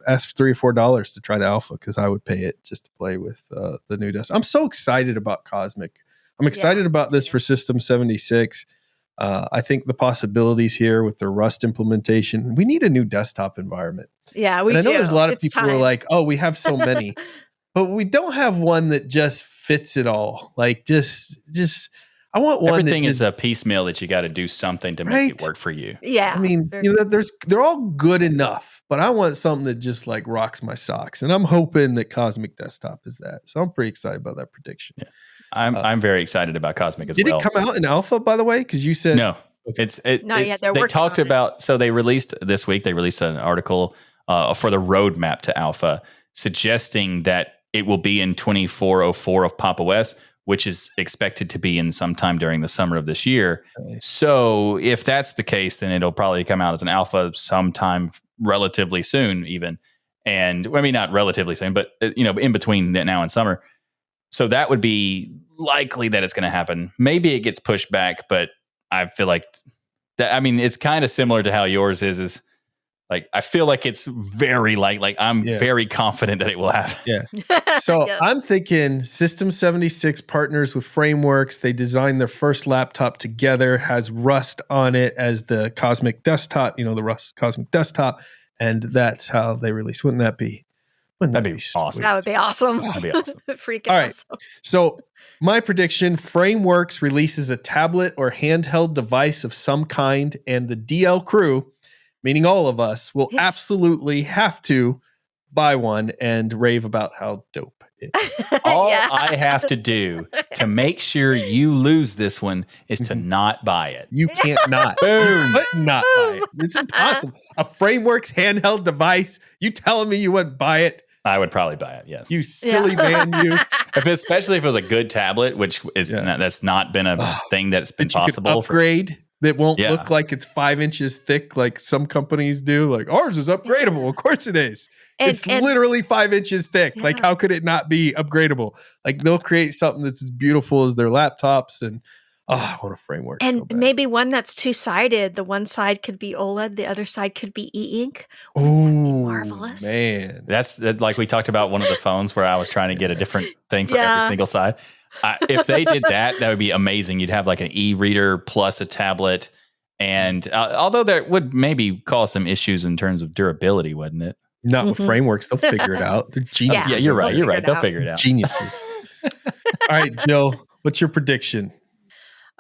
Ask $3 or $4 to try the alpha because I would pay it just to play with the new desk. I'm so excited about Cosmic. I'm excited about this for System 76. I think the possibilities here with the Rust implementation. We need a new desktop environment. Yeah, we do. I know there's a lot of people who are like, "Oh, we have so many." But we don't have one that just fits it all. Like just I want one. Everything is a piecemeal that you got to do something to make it work for you. Yeah. I mean, they're all good enough. but I want something that just like rocks my socks. And I'm hoping that Cosmic Desktop is that. So I'm pretty excited about that prediction. Yeah. I'm very excited about Cosmic as well. Did it come out in alpha, by the way? Because you said no. Okay. Not yet. They talked about, so they released this week, they released an article for the roadmap to alpha suggesting that it will be in 2404 of Pop! OS, which is expected to be in sometime during the summer of this year. Okay. So if that's the case, then it'll probably come out as an alpha sometime relatively soon even. And I mean, not relatively soon, but in between now and summer. So that would be likely that it's going to happen. Maybe it gets pushed back, but I feel like that. I mean, it's kind of similar to how yours is like, I feel like it's very like I'm very confident that it will happen. Yeah. So yes. I'm thinking System 76 partners with Frameworks. They designed their first laptop together, has Rust on it as the Cosmic Desktop, the Rust Cosmic Desktop. And that's how they release. Wouldn't that be? That'd be awesome. That would be awesome. That'd be awesome. Freaking All right. awesome. So my prediction, Frameworks releases a tablet or handheld device of some kind, and the DL crew, meaning all of us, will absolutely have to buy one and rave about how dope it is. All I have to do to make sure you lose this one is to not buy it. You can't not. Boom. But not buy it. It's impossible. A Frameworks handheld device. You telling me you wouldn't buy it? I would probably buy it, yes. You silly man, you. Especially if it was a good tablet, which is that's not been a thing that's been possible. You could upgrade. That won't look like it's 5 inches thick like some companies do. Like, ours is upgradable. Of course it is. It's literally 5 inches thick. Yeah. Like, how could it not be upgradable? Like, they'll create something that's as beautiful as their laptops. And, I want a Framework. And so bad. Maybe one that's two-sided. The one side could be OLED. The other side could be e-ink. Oh, marvelous. Man. That's like we talked about one of the phones where I was trying to get a different thing for every single side. If they did that would be amazing. You'd have like an e-reader plus a tablet. And although that would maybe cause some issues in terms of durability, wouldn't it? Not with Frameworks. They'll figure it out. They're geniuses. Yeah, you're right. They'll figure it out. Geniuses. All right, Jill, what's your prediction?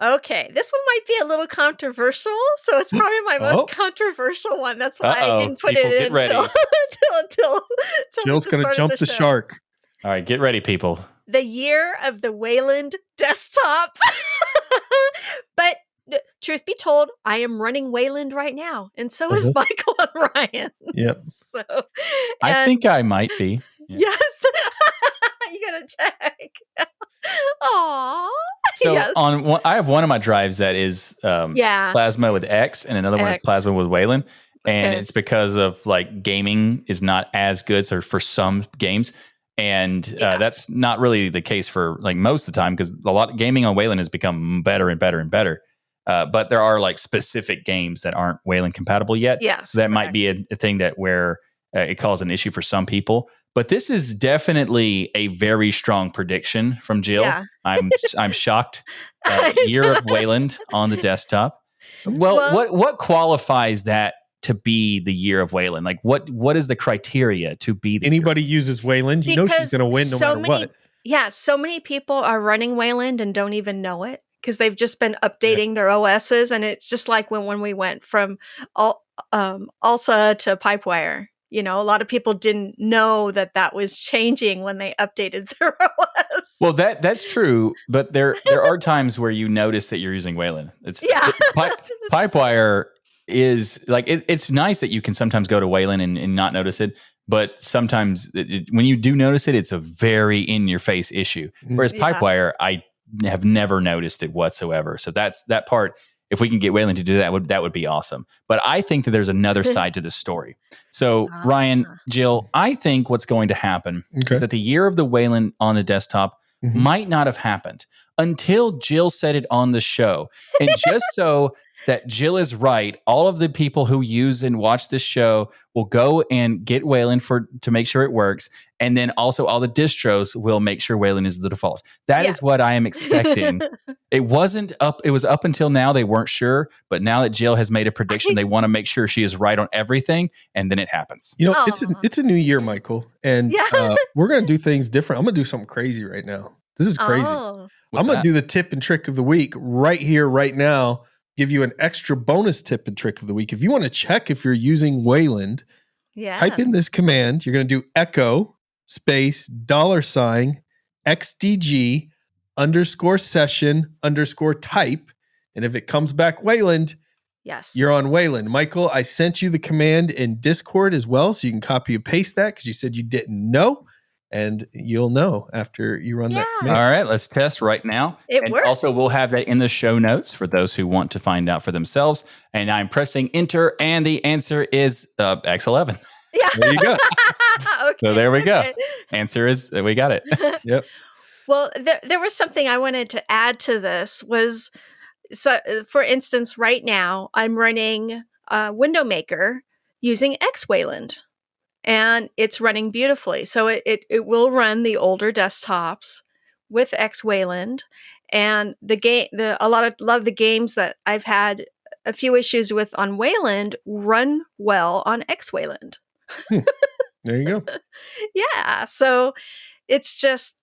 Okay, this one might be a little controversial, so it's probably my most controversial one. That's why I didn't put it in until Jill's going to jump the shark. All right, get ready, people. The year of the Wayland desktop. But truth be told, I am running Wayland right now, and so is Michael and Ryan. Yep. So, I think I might be. Yeah. Yes. You gotta check. Aww. So I have one of my drives that is Plasma with X, and another one is Plasma with Wayland. And it's because of like gaming is not as good for some games. And that's not really the case for like most of the time, because a lot of gaming on Wayland has become better and better and better. But there are like specific games that aren't Wayland compatible yet. Yes. So that might be a thing that where it causes an issue for some people. But this is definitely a very strong prediction from Jill. Yeah. I'm shocked. Year of Wayland on the desktop. Well, what qualifies that to be the year of Wayland? Like what is the criteria to be the anybody uses Wayland? You know she's going to win no matter what. Yeah, so many people are running Wayland and don't even know it because they've just been updating their OSs, and it's just like when we went from ALSA to Pipewire. A lot of people didn't know that was changing when they updated their OS. Well, that's true, but there are times where you notice that you're using Wayland. Pipewire is like it's nice that you can sometimes go to Wayland and not notice it, but sometimes when you do notice it, it's a very in-your-face issue. Whereas Pipewire, I have never noticed it whatsoever. So that's that part. If we can get Wayland to do that would be awesome. But I think that there's another side to this story. So Ryan, Jill, I think what's going to happen is that the year of the Wayland on the desktop might not have happened until Jill said it on the show. And just so that Jill is right, all of the people who use and watch this show will go and get Wayland to make sure it works. And then also all the distros will make sure Wayland is the default. That is what I am expecting. It was up until now. They weren't sure. But now that Jill has made a prediction, they want to make sure she is right on everything. And then it happens. It's a new year, Michael. And we're going to do things different. I'm going to do something crazy right now. This is crazy. I'm going to do the tip and trick of the week right here, right now. Give you an extra bonus tip and trick of the week. If you want to check if you're using Wayland, Yeah. Type in this command. You're going to do echo space $xdg _session_type. And if it comes back Wayland, yes, you're on Wayland. Michael, I sent you the command in Discord as well, so you can copy and paste that because you said you didn't know. And you'll know after you run that command. All right, let's test right now. It works. Also, we'll have that in the show notes for those who want to find out for themselves. And I'm pressing enter, and the answer is X11. Yeah. There you go. Okay. So there we go. Answer is, we got it. Yep. Well, there was something I wanted to add to this was, so for instance, right now I'm running Window Maker using X Wayland. And it's running beautifully. So it will run the older desktops with X Wayland, and a lot of the games that I've had a few issues with on Wayland run well on X Wayland. There you go. Yeah. So it's just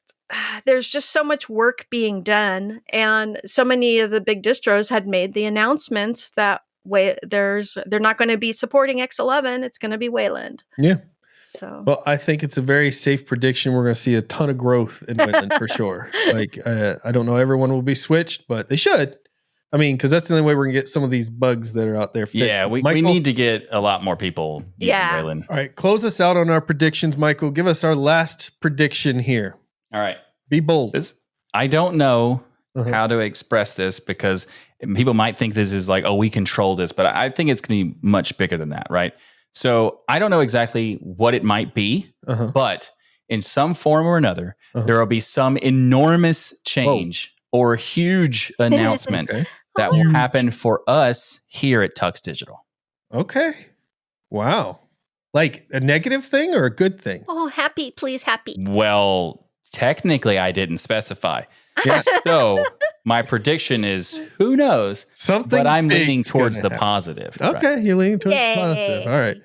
there's just so much work being done, and so many of the big distros had made the announcements that they're not going to be supporting X11. It's going to be Wayland. Yeah. So, well, I think it's a very safe prediction. We're going to see a ton of growth in Wayland for sure. Like, I don't know everyone will be switched, but they should. I mean, because that's the only way we're going to get some of these bugs that are out there fixed. Yeah, we Michael, need to get a lot more people using Wayland. All right, close us out on our predictions, Michael. Give us our last prediction here. All right. Be bold. I don't know how to express this because people might think this is like, oh, we control this, but I think it's going to be much bigger than that, right? So I don't know exactly what it might be, but in some form or another, there will be some enormous change or huge announcement that will happen for us here at Tux Digital. Okay. Wow. Like a negative thing or a good thing? Oh, happy, please, happy. Well, technically, I didn't specify. So my prediction is, who knows? But I'm leaning towards the positive. Okay, you're leaning towards the positive. All right.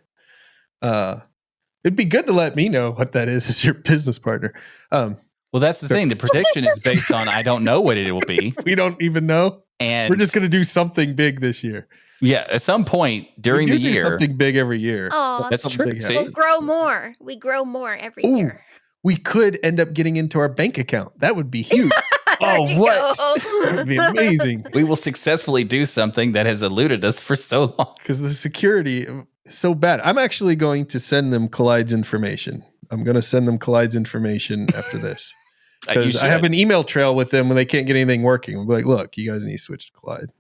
It'd be good to let me know what that is as your business partner. Well, that's the thing. The prediction is based on I don't know what it will be. We don't even know. And we're just going to do something big this year. Yeah, at some point during the year. Something big every year. Oh, that's true. We'll grow more. We grow more every year. We could end up getting into our bank account. That would be huge. Oh, what? That would be amazing. We will successfully do something that has eluded us for so long. Because the security is so bad. I'm actually going to send them KOLIDE's information. I'm going to send them KOLIDE's information after this. Because I have an email trail with them when they can't get anything working. We'll be like, look, you guys need to switch to KOLIDE.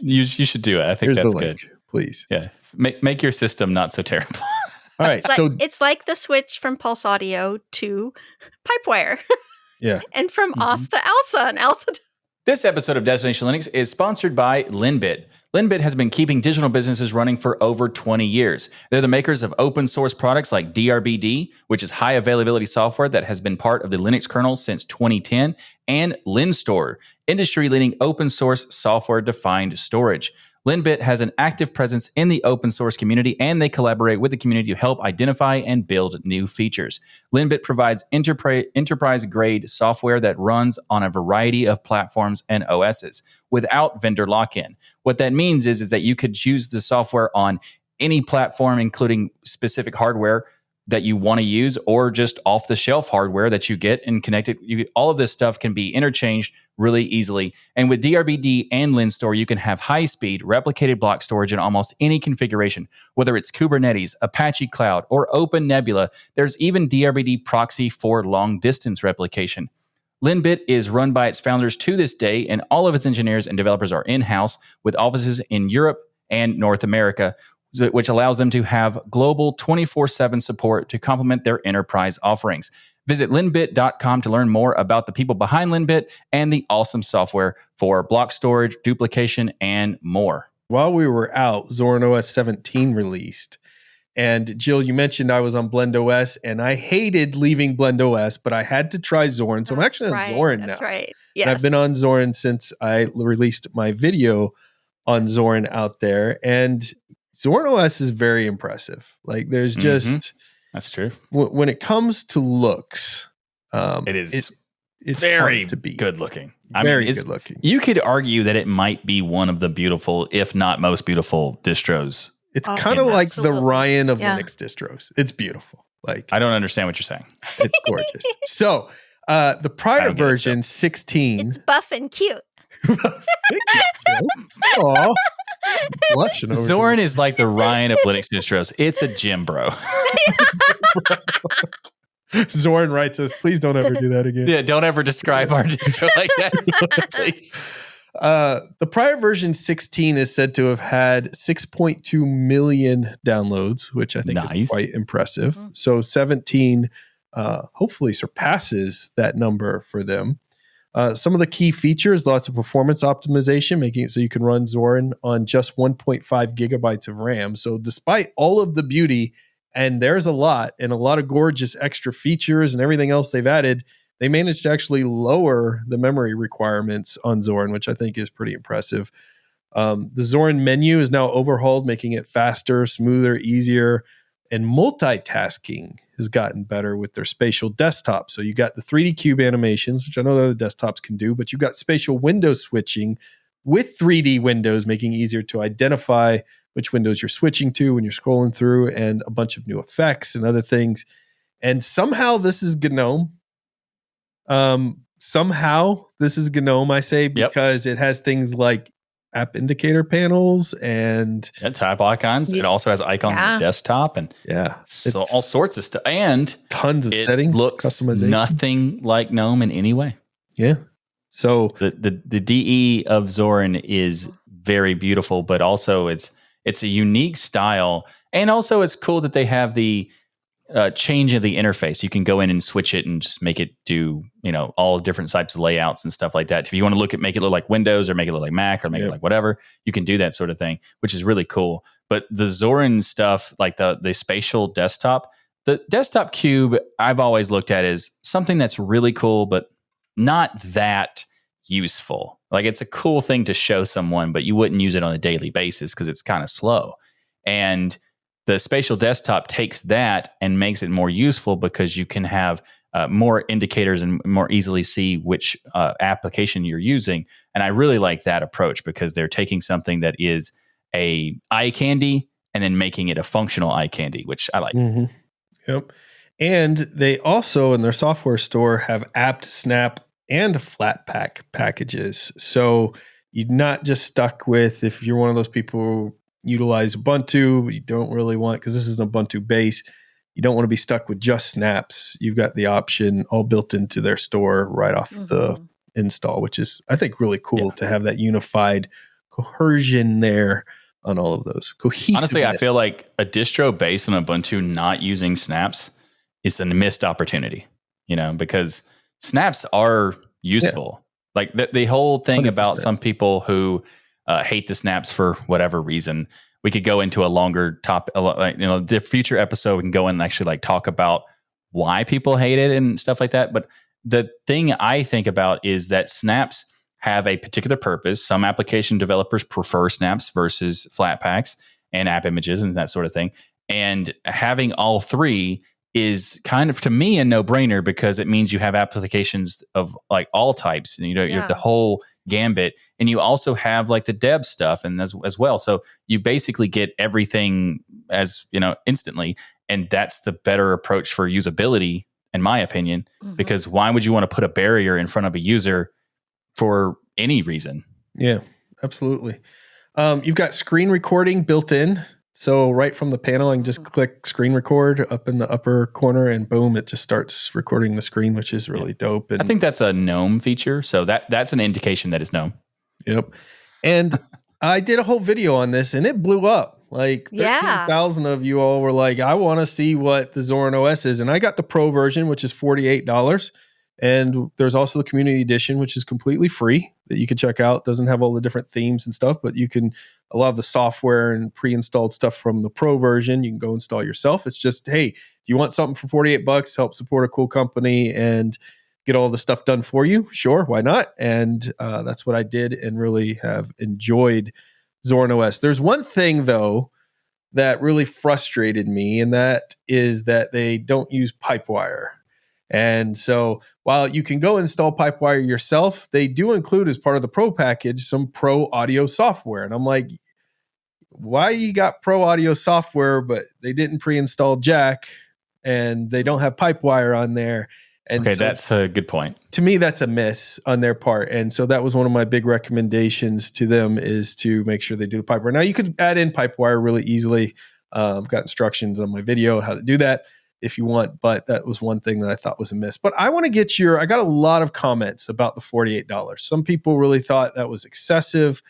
You should do it. I think Here's that's the link, good. Please. Yeah. Make your system not so terrible. All right. It's like the switch from Pulse Audio to Pipewire. Yeah. And from OS to ALSA and ALSA to... This episode of Destination Linux is sponsored by LINBIT. LINBIT has been keeping digital businesses running for over 20 years. They're the makers of open source products like DRBD, which is high availability software that has been part of the Linux kernel since 2010, and LINSTORE, industry-leading open source software-defined storage. LINBIT has an active presence in the open source community, and they collaborate with the community to help identify and build new features. LINBIT provides enterprise-grade software that runs on a variety of platforms and OSs without vendor lock-in. What that means is that you could use the software on any platform, including specific hardware that you want to use, or just off-the-shelf hardware that you get and connect it. All of this stuff can be interchanged really easily. And with DRBD and LINSTORE, you can have high-speed, replicated block storage in almost any configuration, whether it's Kubernetes, Apache Cloud, or OpenNebula. There's even DRBD proxy for long-distance replication. LINBIT is run by its founders to this day, and all of its engineers and developers are in-house with offices in Europe and North America, which allows them to have global 24/7 support to complement their enterprise offerings. Visit linbit.com to learn more about the people behind LINBIT and the awesome software for block storage, duplication, and more. While we were out, Zorin OS 17 released. And Jill, you mentioned I was on Blend OS, and I hated leaving Blend OS, but I had to try Zorin. So I'm actually on Zorin now. That's right. Yes. And I've been on Zorin since I released my video on Zorin out there. And Zorin OS is very impressive. Like there's just that's true. When it comes to looks, it is it's very hard to beat. Good looking. Very good looking. You could argue that it might be one of the beautiful, if not most beautiful, distros It's kind of like the absolutely. Ryan of Linux distros. It's beautiful. Like, I don't understand what you're saying. it's gorgeous. So the prior version, 16. It's buff and cute. Thank you, Joe. Aw. Blushing over Zorin here. is like the Ryan of Linux distros. It's a gym bro. Zorin writes us, please don't ever do that again. Yeah, don't ever describe our distro like that, please. The prior version 16 is said to have had 6.2 million downloads, which I think is quite impressive. Mm-hmm. So 17 hopefully surpasses that number for them. Some of the key features, lots of performance optimization, making it so you can run Zorin on just 1.5 gigabytes of RAM. So despite all of the beauty, and there's a lot of gorgeous extra features and everything else they've added, they managed to actually lower the memory requirements on Zorin, which I think is pretty impressive. The Zorin menu is now overhauled, making it faster, smoother, easier, and multitasking has gotten better with their spatial desktop. So you got the 3D cube animations, which I know the other desktops can do, but you've got spatial window switching with 3D windows, making it easier to identify which windows you're switching to when you're scrolling through, and a bunch of new effects and other things. And somehow this is GNOME. I say, because it has things like app indicator panels and tab icons. It also has icons on the desktop and so all sorts of stuff, and tons of settings. Looks customization. Nothing like GNOME in any way. Yeah. So the DE of Zorin is very beautiful, but also it's a unique style, and also it's cool that they have the change of the interface. You can go in and switch it and just make it do, all different types of layouts and stuff like that. If you want to make it look like Windows or make it look like Mac or make it like whatever, you can do that sort of thing, which is really cool. But the Zorin stuff, like the spatial desktop, the desktop cube, I've always looked at as something that's really cool, but not that useful. Like, it's a cool thing to show someone, but you wouldn't use it on a daily basis because it's kind of slow. And the spatial desktop takes that and makes it more useful because you can have more indicators and more easily see which application you're using. And I really like that approach because they're taking something that is a eye candy and then making it a functional eye candy, which I like. Mm-hmm. Yep. And they also, in their software store, have apt, snap, and Flatpak packages. So you're not just stuck with, if you're one of those people who utilize Ubuntu, but you don't really want, because this is an Ubuntu base, you don't want to be stuck with just snaps. You've got the option all built into their store right off the install, which is, I think, really cool to have that unified cohesion there on all of those. Cohesiveness. Honestly, I feel like a distro based on Ubuntu not using snaps is a missed opportunity, because snaps are useful. Yeah. Like the whole thing 100%. About some people who hate the snaps for whatever reason. We could go into a longer topic, the future episode. We can go in and actually talk about why people hate it and stuff like that. But the thing I think about is that snaps have a particular purpose. Some application developers prefer snaps versus Flatpaks and app images and that sort of thing. And having all three is kind of, to me, a no-brainer because it means you have applications of all types. And, you have the whole gambit, and you also have the dev stuff and as well. So you basically get everything as instantly, and that's the better approach for usability, in my opinion. Because why would you want to put a barrier in front of a user for any reason? Yeah, absolutely. You've got screen recording built in. So right from the panel, I can just click screen record up in the upper corner, and boom, it just starts recording the screen, which is really dope. And I think that's a GNOME feature. So that's an indication that it's GNOME. Yep. And I did a whole video on this, and it blew up. 13,000 of you all were like, I want to see what the Zorin OS is. And I got the Pro version, which is $48. And there's also the Community Edition, which is completely free that you can check out. Doesn't have all the different themes and stuff, but you can, a lot of the software and pre-installed stuff from the Pro version, you can go install yourself. It's just, hey, if you want something for $48, help support a cool company and get all the stuff done for you, sure, why not? And that's what I did and really have enjoyed Zorin OS. There's one thing, though, that really frustrated me, and that is that they don't use Pipewire. And so while you can go install Pipewire yourself, they do include, as part of the Pro package, some Pro audio software. And I'm like, why you got pro audio software, but they didn't pre-install jack and they don't have pipe wire on there. And okay, so that's a good point. To me, that's a miss on their part. And so that was one of my big recommendations to them, is to make sure they do the pipe wire. Now you could add in pipe wire really easily. I've got instructions on my video how to do that if you want, but that was one thing that I thought was a miss. But I want to get I got a lot of comments about the $48. Some people really thought that was excessive.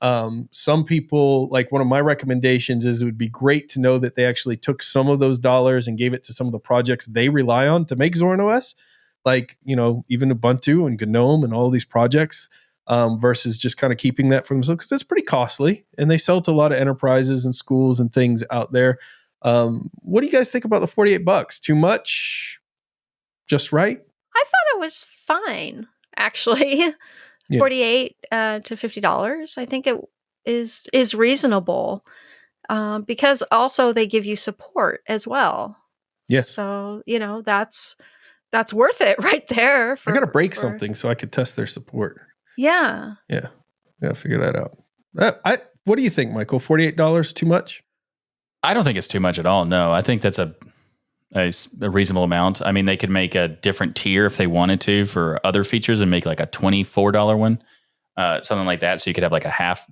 Some people, like, one of my recommendations is it would be great to know that they actually took some of those dollars and gave it to some of the projects they rely on to make Zorin OS, like, even Ubuntu and GNOME and all these projects, versus just kind of keeping that for themselves, because it's pretty costly and they sell to a lot of enterprises and schools and things out there. What do you guys think about the $48? Too much? Just right? I thought it was fine, actually. Yeah. $48 to $50. I think it is reasonable, because also they give you support as well. Yes. So, that's worth it right there. I got to break something so I could test their support. Yeah. Yeah. Got to figure that out. What do you think, Michael? $48 too much? I don't think it's too much at all. No, I think that's a reasonable amount. I mean, they could make a different tier if they wanted to for other features and make like a $24 one, something like that. So you could have like a half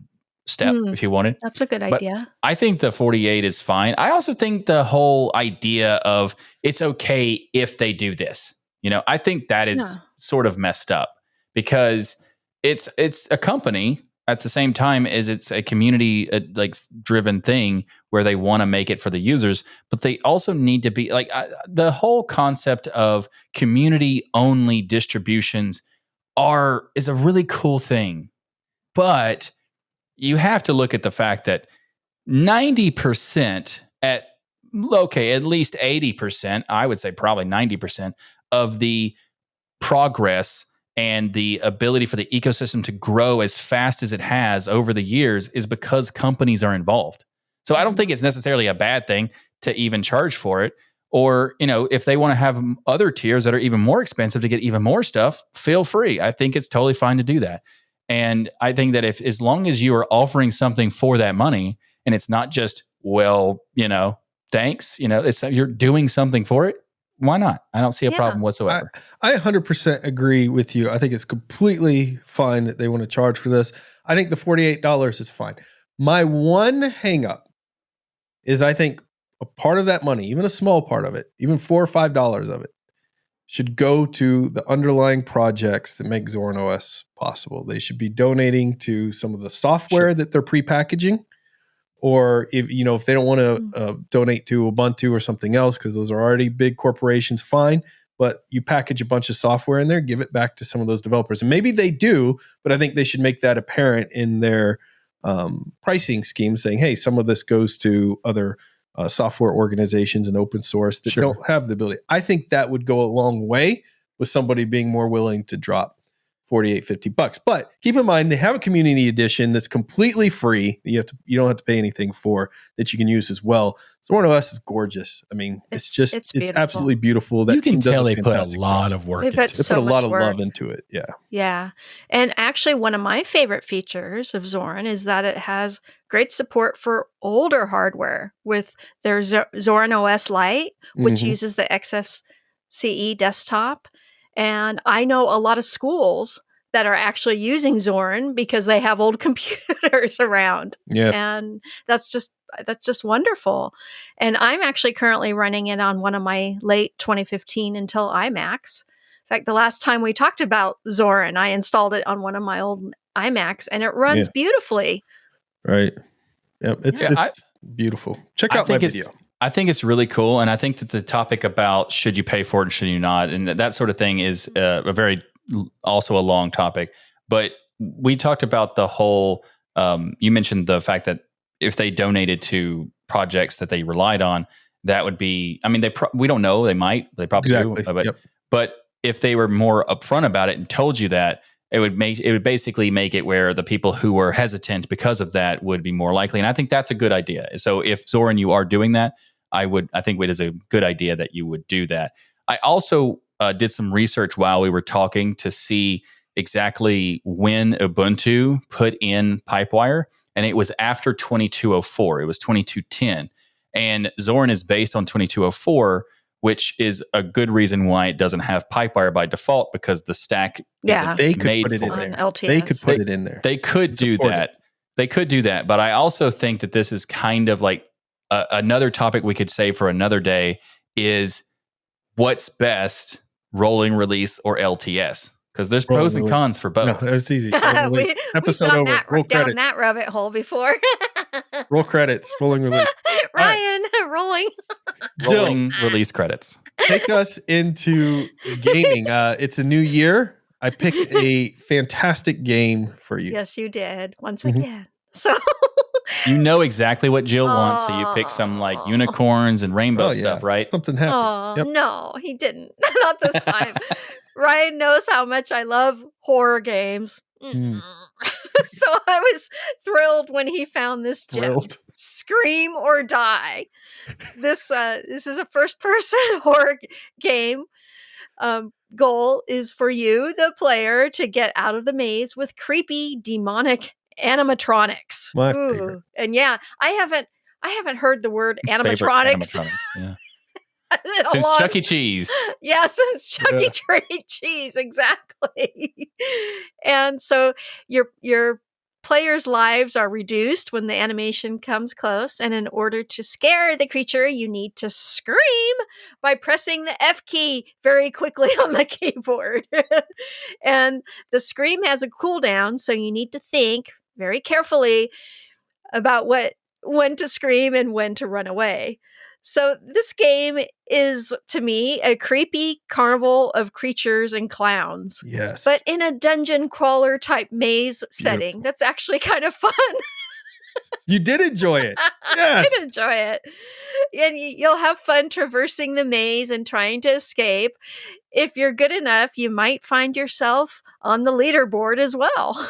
step if you wanted. That's a good idea. I think the 48 is fine. I also think the whole idea of it's okay if they do this, I think that is sort of messed up, because it's a company at the same time as it's a community driven thing where they want to make it for the users, but they also need to be like the whole concept of community only distributions is a really cool thing. But you have to look at the fact that 90% at least 80%, I would say probably 90% of the progress and the ability for the ecosystem to grow as fast as it has over the years is because companies are involved. So I don't think it's necessarily a bad thing to even charge for it. Or, if they want to have other tiers that are even more expensive to get even more stuff, feel free. I think it's totally fine to do that. And I think that as long as you are offering something for that money, and it's not just, thanks, you're doing something for it, why not? I don't see a problem whatsoever. I 100% agree with you. I think it's completely fine that they want to charge for this. I think the $48 is fine. My one hang up is I think a part of that money, even a small part of it, even $4 or $5 of it, should go to the underlying projects that make Zorin OS possible. They should be donating to some of the software that they're prepackaging. Or if they don't want to donate to Ubuntu or something else, because those are already big corporations, fine. But you package a bunch of software in there, give it back to some of those developers. And maybe they do, but I think they should make that apparent in their pricing scheme, saying, hey, some of this goes to other software organizations and open source that don't have the ability. I think that would go a long way with somebody being more willing to drop $48, $50. But keep in mind, they have a community edition that's completely free. You don't have to pay anything for, that you can use as well. Zorin OS is gorgeous. I mean, it's absolutely beautiful. That you can tell they put a lot of work into it. They put a lot of love into it. Yeah. Yeah. And actually, one of my favorite features of Zorin is that it has great support for older hardware with their Zorin OS Lite, which uses the XFCE desktop. And I know a lot of schools that are actually using Zorin because they have old computers around. Yeah. And that's just wonderful. And I'm actually currently running it on one of my late 2015 Intel iMacs. In fact, the last time we talked about Zorin, I installed it on one of my old iMacs and it runs beautifully. Right. Yep. It's beautiful. Check out my video. I think it's really cool. And I think that the topic about should you pay for it and should you not, and that sort of thing is also a long topic. But we talked about the whole, you mentioned the fact that if they donated to projects that they relied on, that would be, I mean, we don't know, they probably do. But if they were more upfront about it and told you that, it would basically make it where the people who were hesitant because of that would be more likely. And I think that's a good idea. So if Zorin, you are doing that, I think it is a good idea that you would do that. I also did some research while we were talking to see exactly when Ubuntu put in Pipewire, and it was after 2204. It was 2210. And Zorin is based on 2204, which is a good reason why it doesn't have Pipewire by default, because the stack isn't they could made put it for in it. there. LTS. They could put it in there. They could do that. They could do that. But I also think that this is kind of like another topic we could say for another day is what's best, rolling release or LTS? Because there's pros and cons for both. No, that's easy. Episode over. Roll credits. Down that rabbit hole before. Roll credits. Rolling release. Ryan, rolling. Rolling release credits. Take us into gaming. It's a new year. I picked a fantastic game for you. Yes, you did. Once again. So you know exactly what Jill wants, so you pick some like unicorns and rainbow stuff, right? Something happened. Yep. No, he didn't. Not this time. Ryan knows how much I love horror games. So I was thrilled when he found this gem. Scream or Die. This is a first-person horror game. Goal is for you, the player, to get out of the maze with creepy, demonic animatronics. My favorite. And yeah, I haven't heard the word animatronics. Yeah. Since Chuck E. Cheese. Yeah, since Chuck E. Cheese, exactly. And so your players' lives are reduced when the animation comes close, and in order to scare the creature, you need to scream by pressing the F key very quickly on the keyboard. And the scream has a cooldown, so you need to think very carefully about when to scream and when to run away. So this game is, to me, a creepy carnival of creatures and clowns. Yes. But in a dungeon crawler type maze setting. That's actually kind of fun. You did enjoy it. Yes. I did enjoy it. And you'll have fun traversing the maze and trying to escape. If you're good enough, you might find yourself on the leaderboard as well.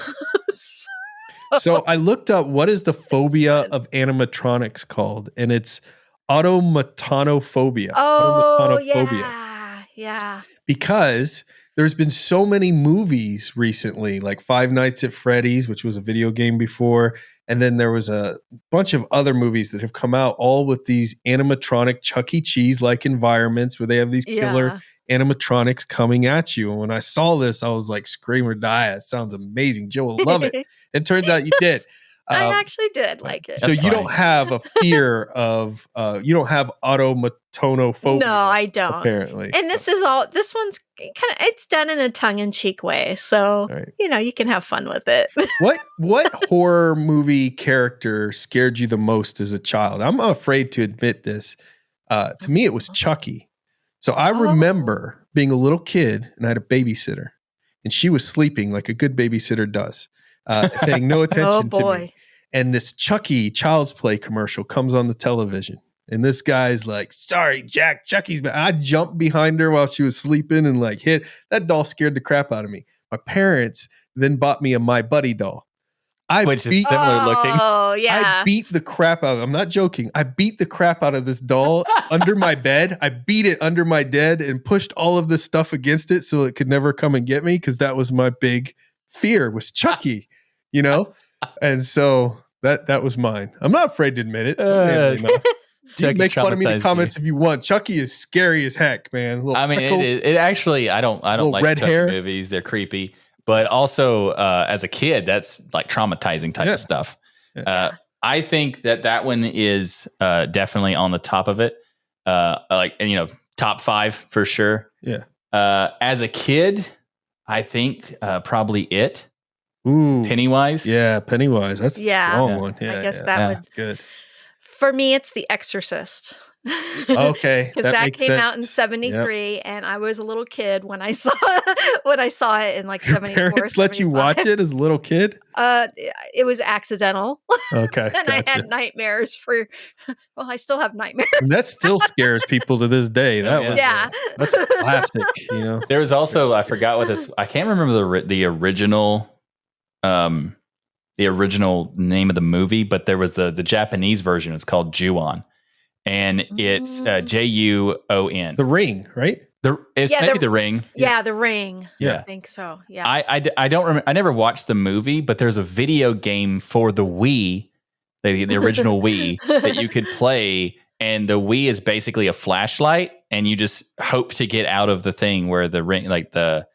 So I looked up what is the phobia of animatronics called, and it's automatonophobia. Oh, automatonophobia. Yeah. Because there's been so many movies recently, like Five Nights at Freddy's, which was a video game before, and then there was a bunch of other movies that have come out, all with these animatronic Chuck E. Cheese-like environments where they have these killer animatronics coming at you. And when I saw this, I was like, scream or die. That sounds amazing. Jill will love it. It turns out you did. I actually did like it. So you don't have a fear of, you don't have automatonophobia. No, I don't. Apparently. And this one's kind of, it's done in a tongue-in-cheek way. So, you can have fun with it. What horror movie character scared you the most as a child? I'm afraid to admit this. To me, it was Chucky. So I remember being a little kid and I had a babysitter and she was sleeping like a good babysitter does. Paying no attention to me. And this Chucky Child's Play commercial comes on the television. And this guy's like, sorry, Jack, Chucky's back. I jumped behind her while she was sleeping and like hit. That doll scared the crap out of me. My parents then bought me a My Buddy doll. Which is similar looking. Oh, yeah. I beat the crap out of it. I'm not joking. I beat the crap out of this doll under my bed. I beat it under my bed and pushed all of this stuff against it so it could never come and get me, because that was my big fear, was Chucky. And so that was mine. I'm not afraid to admit it. You can make fun of me in the comments if you want. Chucky is scary as heck, man. I mean, it actually, I don't like red Chucky hair movies. They're creepy, but also as a kid, that's like traumatizing type of stuff. I think that one is definitely on the top of it. Top 5 for sure. Yeah. As a kid, I think probably It. Ooh, Pennywise. Yeah, Pennywise. That's a strong one. Yeah, I guess that was good. For me, it's The Exorcist. Okay, because that came out in '73, and I was a little kid when I saw it in like '74. Your parents let you watch it as a little kid? It was accidental. Okay, and I had nightmares I still have nightmares. And that still scares people to this day. That's a classic. There was also, I forgot what this. I can't remember the original. The original name of the movie, but there was the Japanese version. It's called Ju-on. and it's JUON. The Ring, right? It's maybe The Ring. Yeah, The Ring. Yeah. I think so. Yeah. I don't remember. I never watched the movie, but there's a video game for the Wii, the original Wii, that you could play. And the Wii is basically a flashlight, and you just hope to get out of the thing where the ring, like the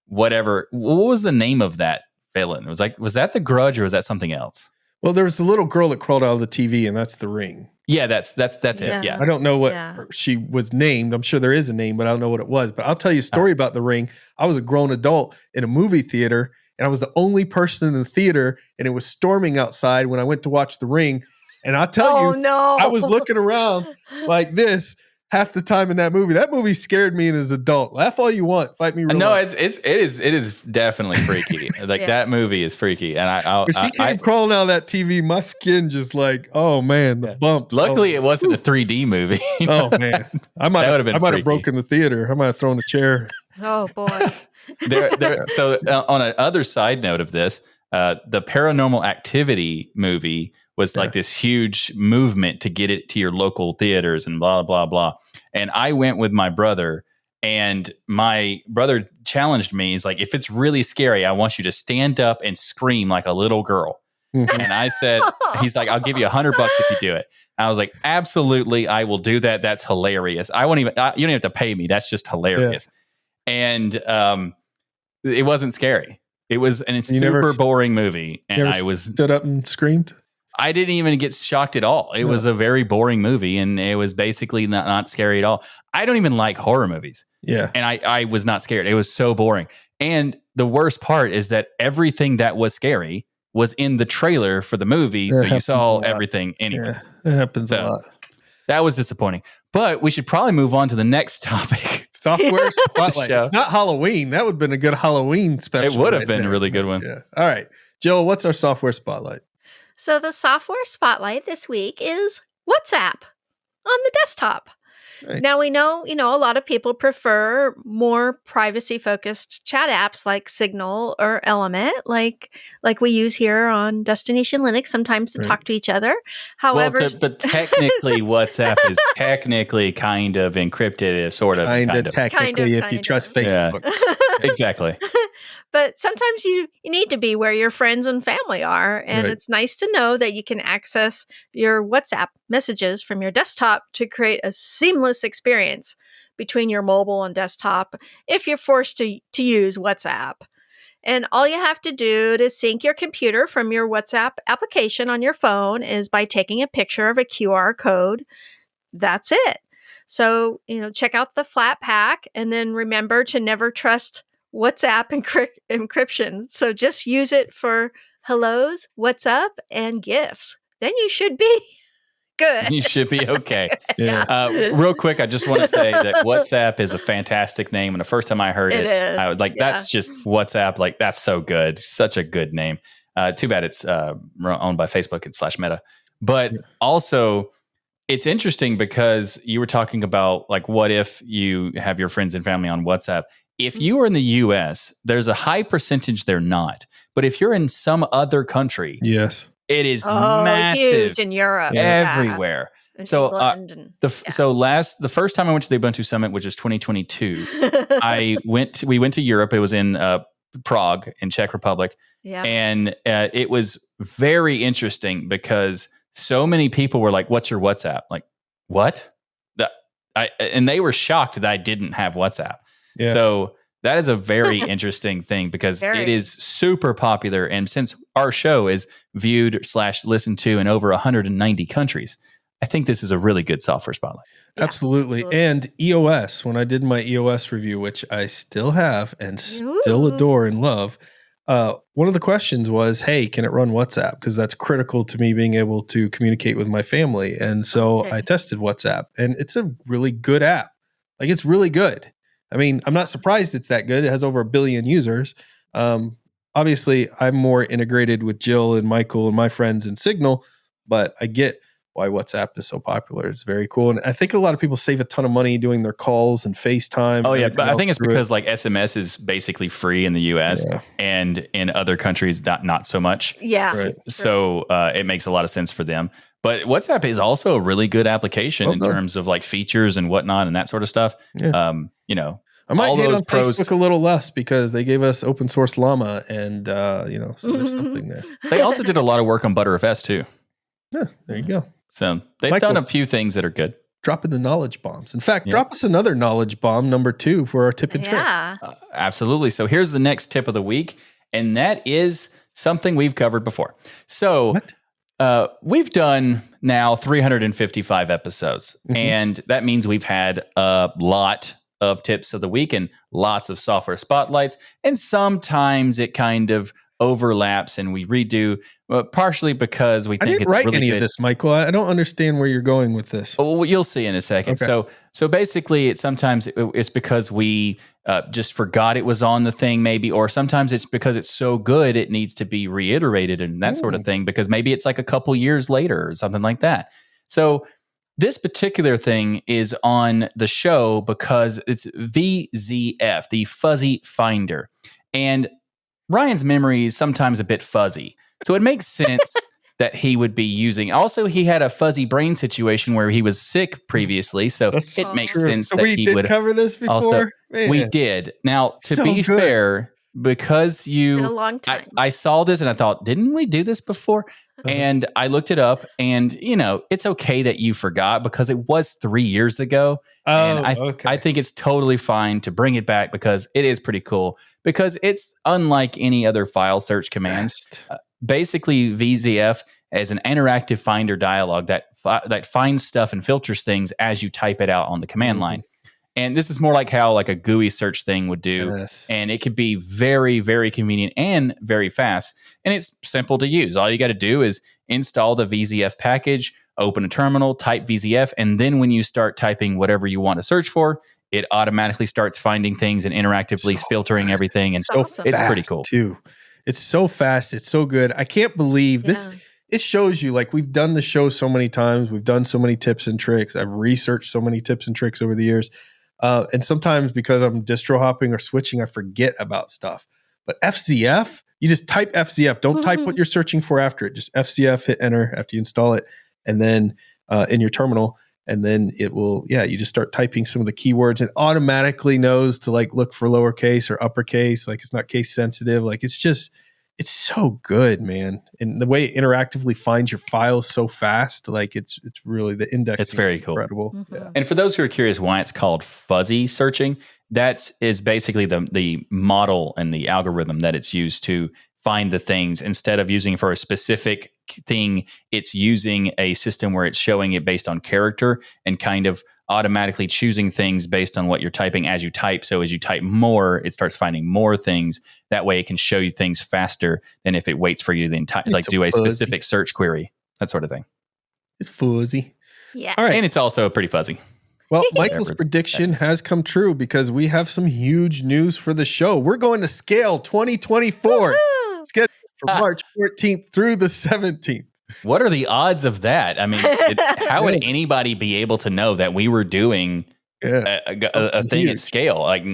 whatever. What was the name of that villain? Was that The Grudge, or was that something else? Well, there was the little girl that crawled out of the TV, and that's The Ring. Yeah, that's it. Yeah. I don't know what she was named. I'm sure there is a name, but I don't know what it was. But I'll tell you a story about The Ring. I was a grown adult in a movie theater, and I was the only person in the theater, and it was storming outside when I went to watch The Ring. And I'll tell you, I was looking around like this half the time in that movie. That movie scared me as an adult. Laugh all you want, fight me real. No, it is definitely freaky. Like that movie is freaky, and she came crawling out of that TV. My skin just like, oh man, the bumps. Luckily, it wasn't a 3D movie. Oh man, I might have broken the theater. I might have thrown a chair. Oh boy. So on an other side note of this, the Paranormal Activity movie was like this huge movement to get it to your local theaters and blah, blah, blah. And I went with my brother, and my brother challenged me. He's like, if it's really scary, I want you to stand up and scream like a little girl. Mm-hmm. And I said, he's like, I'll give you $100 if you do it. I was like, absolutely, I will do that. That's hilarious. You don't even have to pay me. That's just hilarious. Yeah. And it wasn't scary. It was a super boring movie. And I stood up and screamed. I didn't even get shocked at all. It was a very boring movie, and it was basically not scary at all. I don't even like horror movies. Yeah. And I was not scared. It was so boring. And the worst part is that everything that was scary was in the trailer for the movie. So you saw everything anyway. Yeah, it happens a lot. That was disappointing. But we should probably move on to the next topic. Software Spotlight. It's not Halloween. That would have been a good Halloween special. It would have been a really good one. Yeah. All right. Jill, what's our Software Spotlight? So the Software Spotlight this week is WhatsApp on the desktop. Right. Now we know, a lot of people prefer more privacy-focused chat apps like Signal or Element, like we use here on Destination Linux sometimes to talk to each other. However, but technically, WhatsApp is technically kind of encrypted, sort of. Kind of technically, if you trust Facebook. Yeah. Exactly. But sometimes you need to be where your friends and family are. And it's nice to know that you can access your WhatsApp messages from your desktop to create a seamless experience between your mobile and desktop if you're forced to use WhatsApp. And all you have to do to sync your computer from your WhatsApp application on your phone is by taking a picture of a QR code. That's it. So, check out the Flatpak, and then remember to never trust WhatsApp encryption. So just use it for hellos, what's up, and GIFs. Then you should be good. You should be okay. Yeah. Real quick, I just want to say that WhatsApp is a fantastic name. And the first time I heard it, I was like, that's just WhatsApp. Like, that's so good. Such a good name. Too bad it's owned by Facebook and /Meta. But also, it's interesting because you were talking about, like, what if you have your friends and family on WhatsApp? If you are in the US, there's a high percentage they're not. But if you're in some other country, yes, it is massive, huge in Europe, everywhere. And so, the first time I went to the Ubuntu Summit, which is 2022, we went to Europe. It was in Prague in Czech Republic, and it was very interesting because so many people were like, "What's your WhatsApp?" Like, what? And they were shocked that I didn't have WhatsApp. Yeah. So that is a very interesting thing because it is super popular. And since our show is viewed / listened to in over 190 countries, I think this is a really good software spotlight. Yeah, absolutely. And EOS, when I did my EOS review, which I still have and still adore and love, one of the questions was, hey, can it run WhatsApp? Because that's critical to me being able to communicate with my family. And so I tested WhatsApp, and it's a really good app. Like, it's really good. I mean, I'm not surprised it's that good. It has over 1 billion users. Obviously, I'm more integrated with Jill and Michael and my friends in Signal, but I get why WhatsApp is so popular. It's very cool. And I think a lot of people save a ton of money doing their calls and FaceTime. Oh, yeah. But I think it's because like SMS is basically free in the US and in other countries, not so much. Yeah. Right. So it makes a lot of sense for them. But WhatsApp is also a really good application in terms of like features and whatnot and that sort of stuff. Yeah. You know, I might all hate those on pros. Facebook a little less because they gave us open source Llama and, you know, so there's something there. They also did a lot of work on ButterFS too. Yeah, there you go. So they've done a few things that are good. Dropping the knowledge bombs. In fact, drop us another knowledge bomb, number 2, for our tip and trick. Absolutely. So here's the next tip of the week, and that is something we've covered before. So we've done now 355 episodes, and that means we've had a lot of tips of the week and lots of software spotlights, and sometimes it kind of overlaps and we redo, partially because we think it's really good. Of this, Michael. I don't understand where you're going with this. Well, you'll see in a second. Okay. So basically, it's because we just forgot it was on the thing, maybe, or sometimes it's because it's so good it needs to be reiterated and that sort of thing, because maybe it's like a couple years later or something like that. So this particular thing is on the show because it's VZF, the Fuzzy Finder, and Ryan's memory is sometimes a bit fuzzy. So it makes sense that he would be using. Also, he had a fuzzy brain situation where he was sick previously. So it makes sense that he would cover this before. Also, we did. Now, to be fair, because in a long time. I saw this and I thought, didn't we do this before? And I looked it up, and you know, it's okay that you forgot because it was 3 years ago. And I think it's totally fine to bring it back because it is pretty cool, because it's unlike any other file search commands. Basically, VZF is an interactive finder dialog that finds stuff and filters things as you type it out on the command line. And this is more like how like a GUI search thing would do. Yes. And it could be very, very convenient and very fast. And it's simple to use. All you got to do is install the VZF package, open a terminal, type VZF, and then when you start typing whatever you want to search for, it automatically starts finding things and interactively filtering everything. And it's pretty cool. Too. It's so fast. It's so good. I can't believe this. It shows you, like, we've done the show so many times. We've done so many tips and tricks. I've researched so many tips and tricks over the years. And sometimes because I'm distro hopping or switching, I forget about stuff. But FZF, you just type FZF. Don't type what you're searching for after it. Just FZF, hit enter after you install it. And then in your terminal. And then it will, you just start typing some of the keywords. It automatically knows to like look for lowercase or uppercase. Like it's not case sensitive. Like it's so good, man. And the way it interactively finds your files so fast, like it's really the index. It's very cool. Incredible. Mm-hmm. Yeah. And for those who are curious why it's called fuzzy searching, that is basically the model and the algorithm that it's used to find the things. Instead of using for a specific thing, it's using a system where it's showing it based on character and kind of automatically choosing things based on what you're typing as you type. So as you type more, it starts finding more things. That way it can show you things faster than if it waits for you to do a specific search query, that sort of thing. It's fuzzy. Yeah. All right. And it's also pretty fuzzy. Well, Michael's prediction has come true because we have some huge news for the show. We're going to Scale 2024. Scheduled for March 14th through the 17th. What are the odds of that? I mean, how would anybody be able to know that we were doing a thing at Scale? Like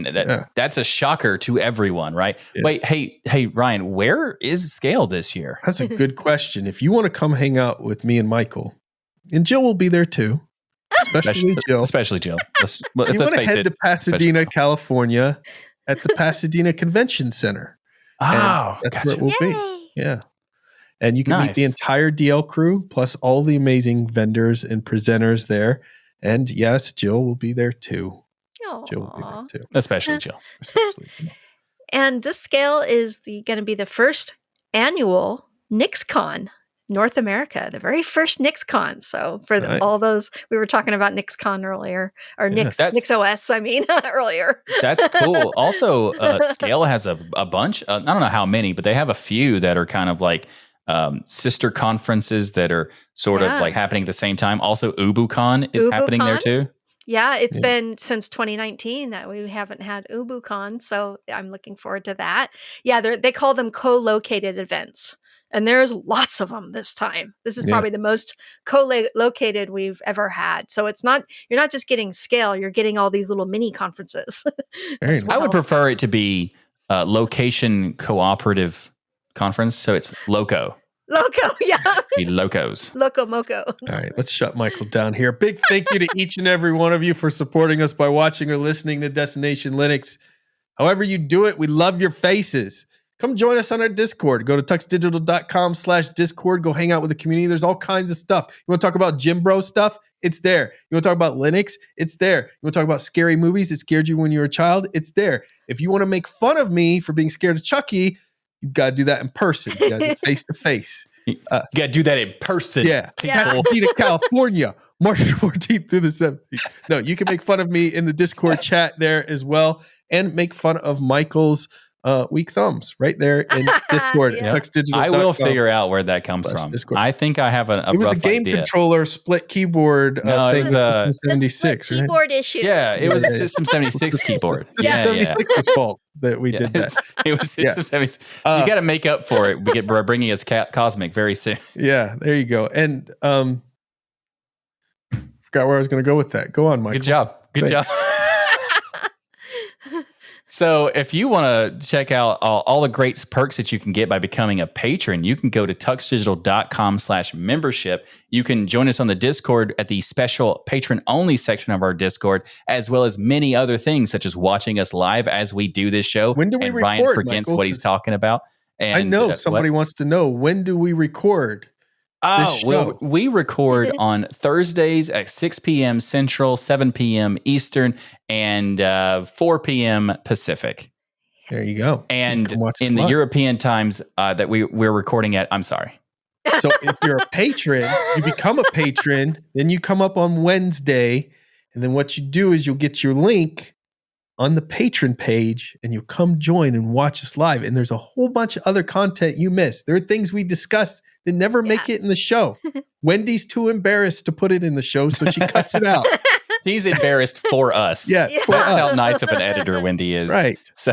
that's a shocker to everyone, right? Yeah. Wait, hey, Ryan, where is Scale this year? That's a good question. If you want to come hang out with me and Michael, and Jill will be there too, especially Jill. Let's you want to head to Pasadena, California, at the Pasadena Convention Center. Oh, that's where it will be. Yeah. And you can meet the entire DL crew, plus all the amazing vendors and presenters there. And yes, Jill will be there too. Aww. Jill will be there too. Especially Jill. And this Scale is going to be the first annual NixCon North America, the very first NixCon. So for all those, we were talking about NixCon earlier, or Nix OS, earlier. That's cool. Also, Scale has a bunch, I don't know how many, but they have a few that are kind of like sister conferences that are sort of like happening at the same time. Also, UbuCon is happening there too. Yeah, it's been since 2019 that we haven't had UbuCon, so I'm looking forward to that. Yeah, they call them co-located events. And there's lots of them this time. This is probably the most co-located we've ever had. So you're not just getting scale, you're getting all these little mini conferences. I would prefer it to be location cooperative conference. So it's LOCO. Loco, yeah. Be locos. Loco Moco. All right, let's shut Michael down here. Big thank you to each and every one of you for supporting us by watching or listening to Destination Linux. However you do it, we love your faces. Come join us on our Discord. Go to tuxdigital.com/Discord. Go hang out with the community. There's all kinds of stuff. You want to talk about Jim Bro stuff? It's there. You want to talk about Linux? It's there. You want to talk about scary movies that scared you when you were a child? It's there. If you want to make fun of me for being scared of Chucky, you've got to do that in person. You got to do face to face. You got to do that in person. Yeah. Pasadena, California, March 14th through the 17th. No, you can make fun of me in the Discord chat there as well, and make fun of Michael's weak thumbs right there in Discord. I will figure out where that comes from. Discord. I think I have it was a game idea. Controller split keyboard thing. System 76, right? Keyboard issue. Yeah, it was a System 76 keyboard. System 76's fault that we did that. It was System 76. You got to make up for it. We're bringing us Cosmic very soon. Yeah, there you go. And forgot where I was going to go with that. Go on, Michael. Good job. So if you want to check out all the great perks that you can get by becoming a patron, you can go to tuxdigital.com/membership. You can join us on the Discord at the special patron only section of our Discord, as well as many other things, such as watching us live as we do this show. When do we record, Ryan forgets Michael? what he's talking about. And I know somebody wants to know, when do we record? Well, we record on Thursdays at 6 p.m. Central, 7 p.m. Eastern, and 4 p.m. Pacific. There you go. And in the European times that we're recording at, I'm sorry. So if you're a patron, you become a patron, then you come up on Wednesday, and then what you do is you'll get your link on the patron page, and you'll come join and watch us live. And there's a whole bunch of other content you miss. There are things we discussed that never make it in the show. Wendy's too embarrassed to put it in the show, so she cuts it out. She's embarrassed for us. Yes. That's how nice of an editor Wendy is. Right. So,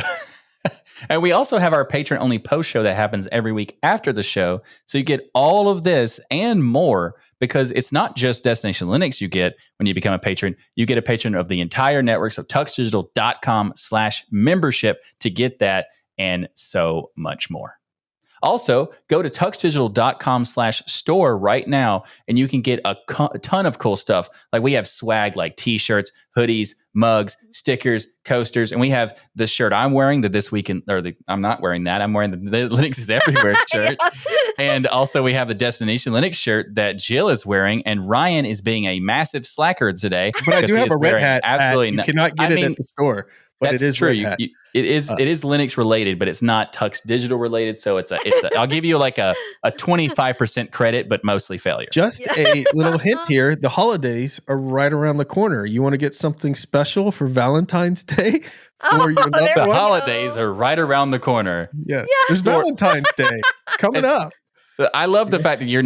and we also have our patron only post show that happens every week after the show. So you get all of this and more, because it's not just Destination Linux you get when you become a patron. You get a patron of the entire network. So tuxdigital.com/membership to get that and so much more. Also, go to tuxdigital.com/store right now, and you can get a ton of cool stuff. Like we have swag like t-shirts, hoodies, mugs, stickers, coasters, and we have the shirt I'm wearing that this weekend, I'm not wearing that. I'm wearing the Linux is Everywhere shirt. And also we have the Destination Linux shirt that Jill is wearing, and Ryan is being a massive slacker today. But I do have a red hat. Absolutely, you cannot get it at the store. But that's it is true. It is Linux related, but it's not Tux Digital related. So it's I'll give you like a 25% credit, but mostly failure. Just a little hint here: the holidays are right around the corner. You want to get something special for Valentine's Day for your loved one? The holidays are right around the corner. Yeah, there's Valentine's Day coming up. I love the fact that you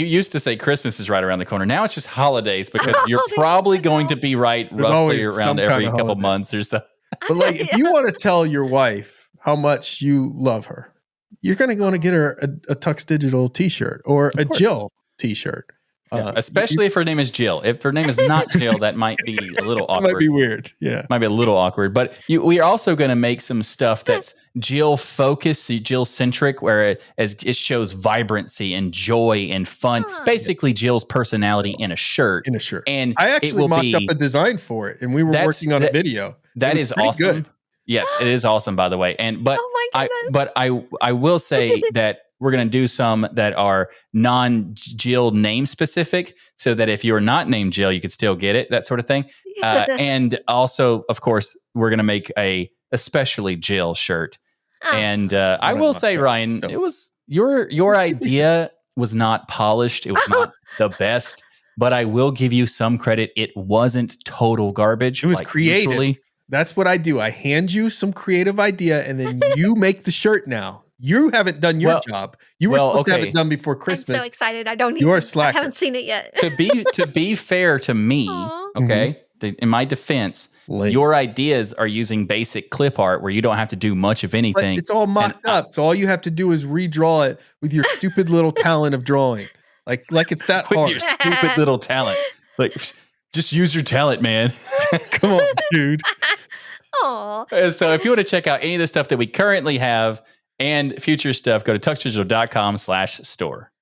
used to say Christmas is right around the corner. Now it's just holidays, because you're probably going to be right roughly around every couple months or so. But like, if you want to tell your wife how much you love her, you're going to want to get her a Tux Digital t-shirt or a Jill t-shirt. Especially if her name is Jill. If her name is not Jill, that might be a little awkward. It might be weird. Yeah. Might be a little awkward. But we are also going to make some stuff that's Jill focused, Jill centric, where it shows vibrancy and joy and fun. Basically, Jill's personality in a shirt. And I actually mocked up a design for it, and we were working on a video. That is awesome. Good. Yes, it is awesome, by the way. But I will say that we're going to do some that are non-Jill name specific, so that if you're not named Jill, you could still get it, that sort of thing. And also, of course, we're going to make a especially Jill shirt. And I will say, Ryan, it was your idea was not polished. It was not the best, but I will give you some credit. It wasn't total garbage. It was creative. Usually. That's what I do. I hand you some creative idea, and then you make the shirt now. You haven't done your job. You were supposed to have it done before Christmas. I'm so excited. I don't You're a slacker. I haven't seen it yet. To be fair to me, okay, in my defense, Link. your ideas are using basic clip art where you don't have to do much of anything. But it's all mocked up, so all you have to do is redraw it with your stupid little talent of drawing. Like it's that with hard. your stupid little talent. Like, just use your talent, man. Come on, dude. Aw. So if you want to check out any of the stuff that we currently have and future stuff, go to tuxdigital.com/store.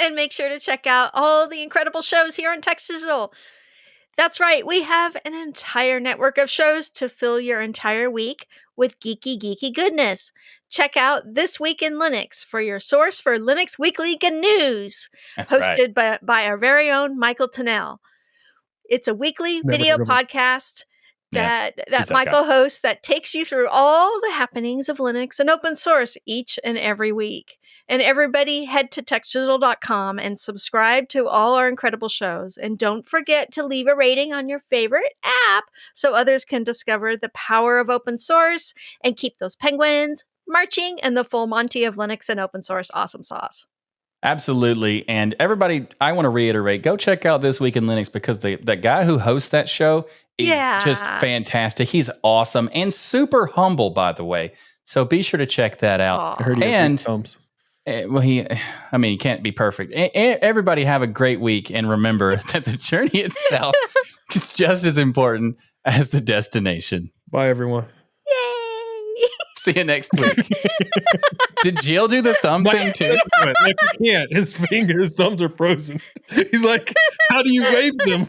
And make sure to check out all the incredible shows here on Tux Digital. That's right, we have an entire network of shows to fill your entire week with geeky goodness. Check out This Week in Linux for your source for Linux Weekly news, That's hosted by our very own Michael Tennell. It's a weekly video podcast that Michael hosts that takes you through all the happenings of Linux and open source each and every week. And everybody head to tuxdigital.com and subscribe to all our incredible shows. And don't forget to leave a rating on your favorite app so others can discover the power of open source and keep those penguins marching in the full Monty of Linux and open source awesome sauce. Absolutely. And everybody, I want to reiterate, go check out This Week in Linux because the guy who hosts that show is just fantastic. He's awesome and super humble, by the way. So be sure to check that out. I heard he has thumbs. Well, he can't be perfect. Everybody have a great week. And remember that the journey itself is just as important as the destination. Bye, everyone. Yay! See you next week. Did Jill do the thumb thing too? Like he can't. His thumbs are frozen. He's like, how do you wave them?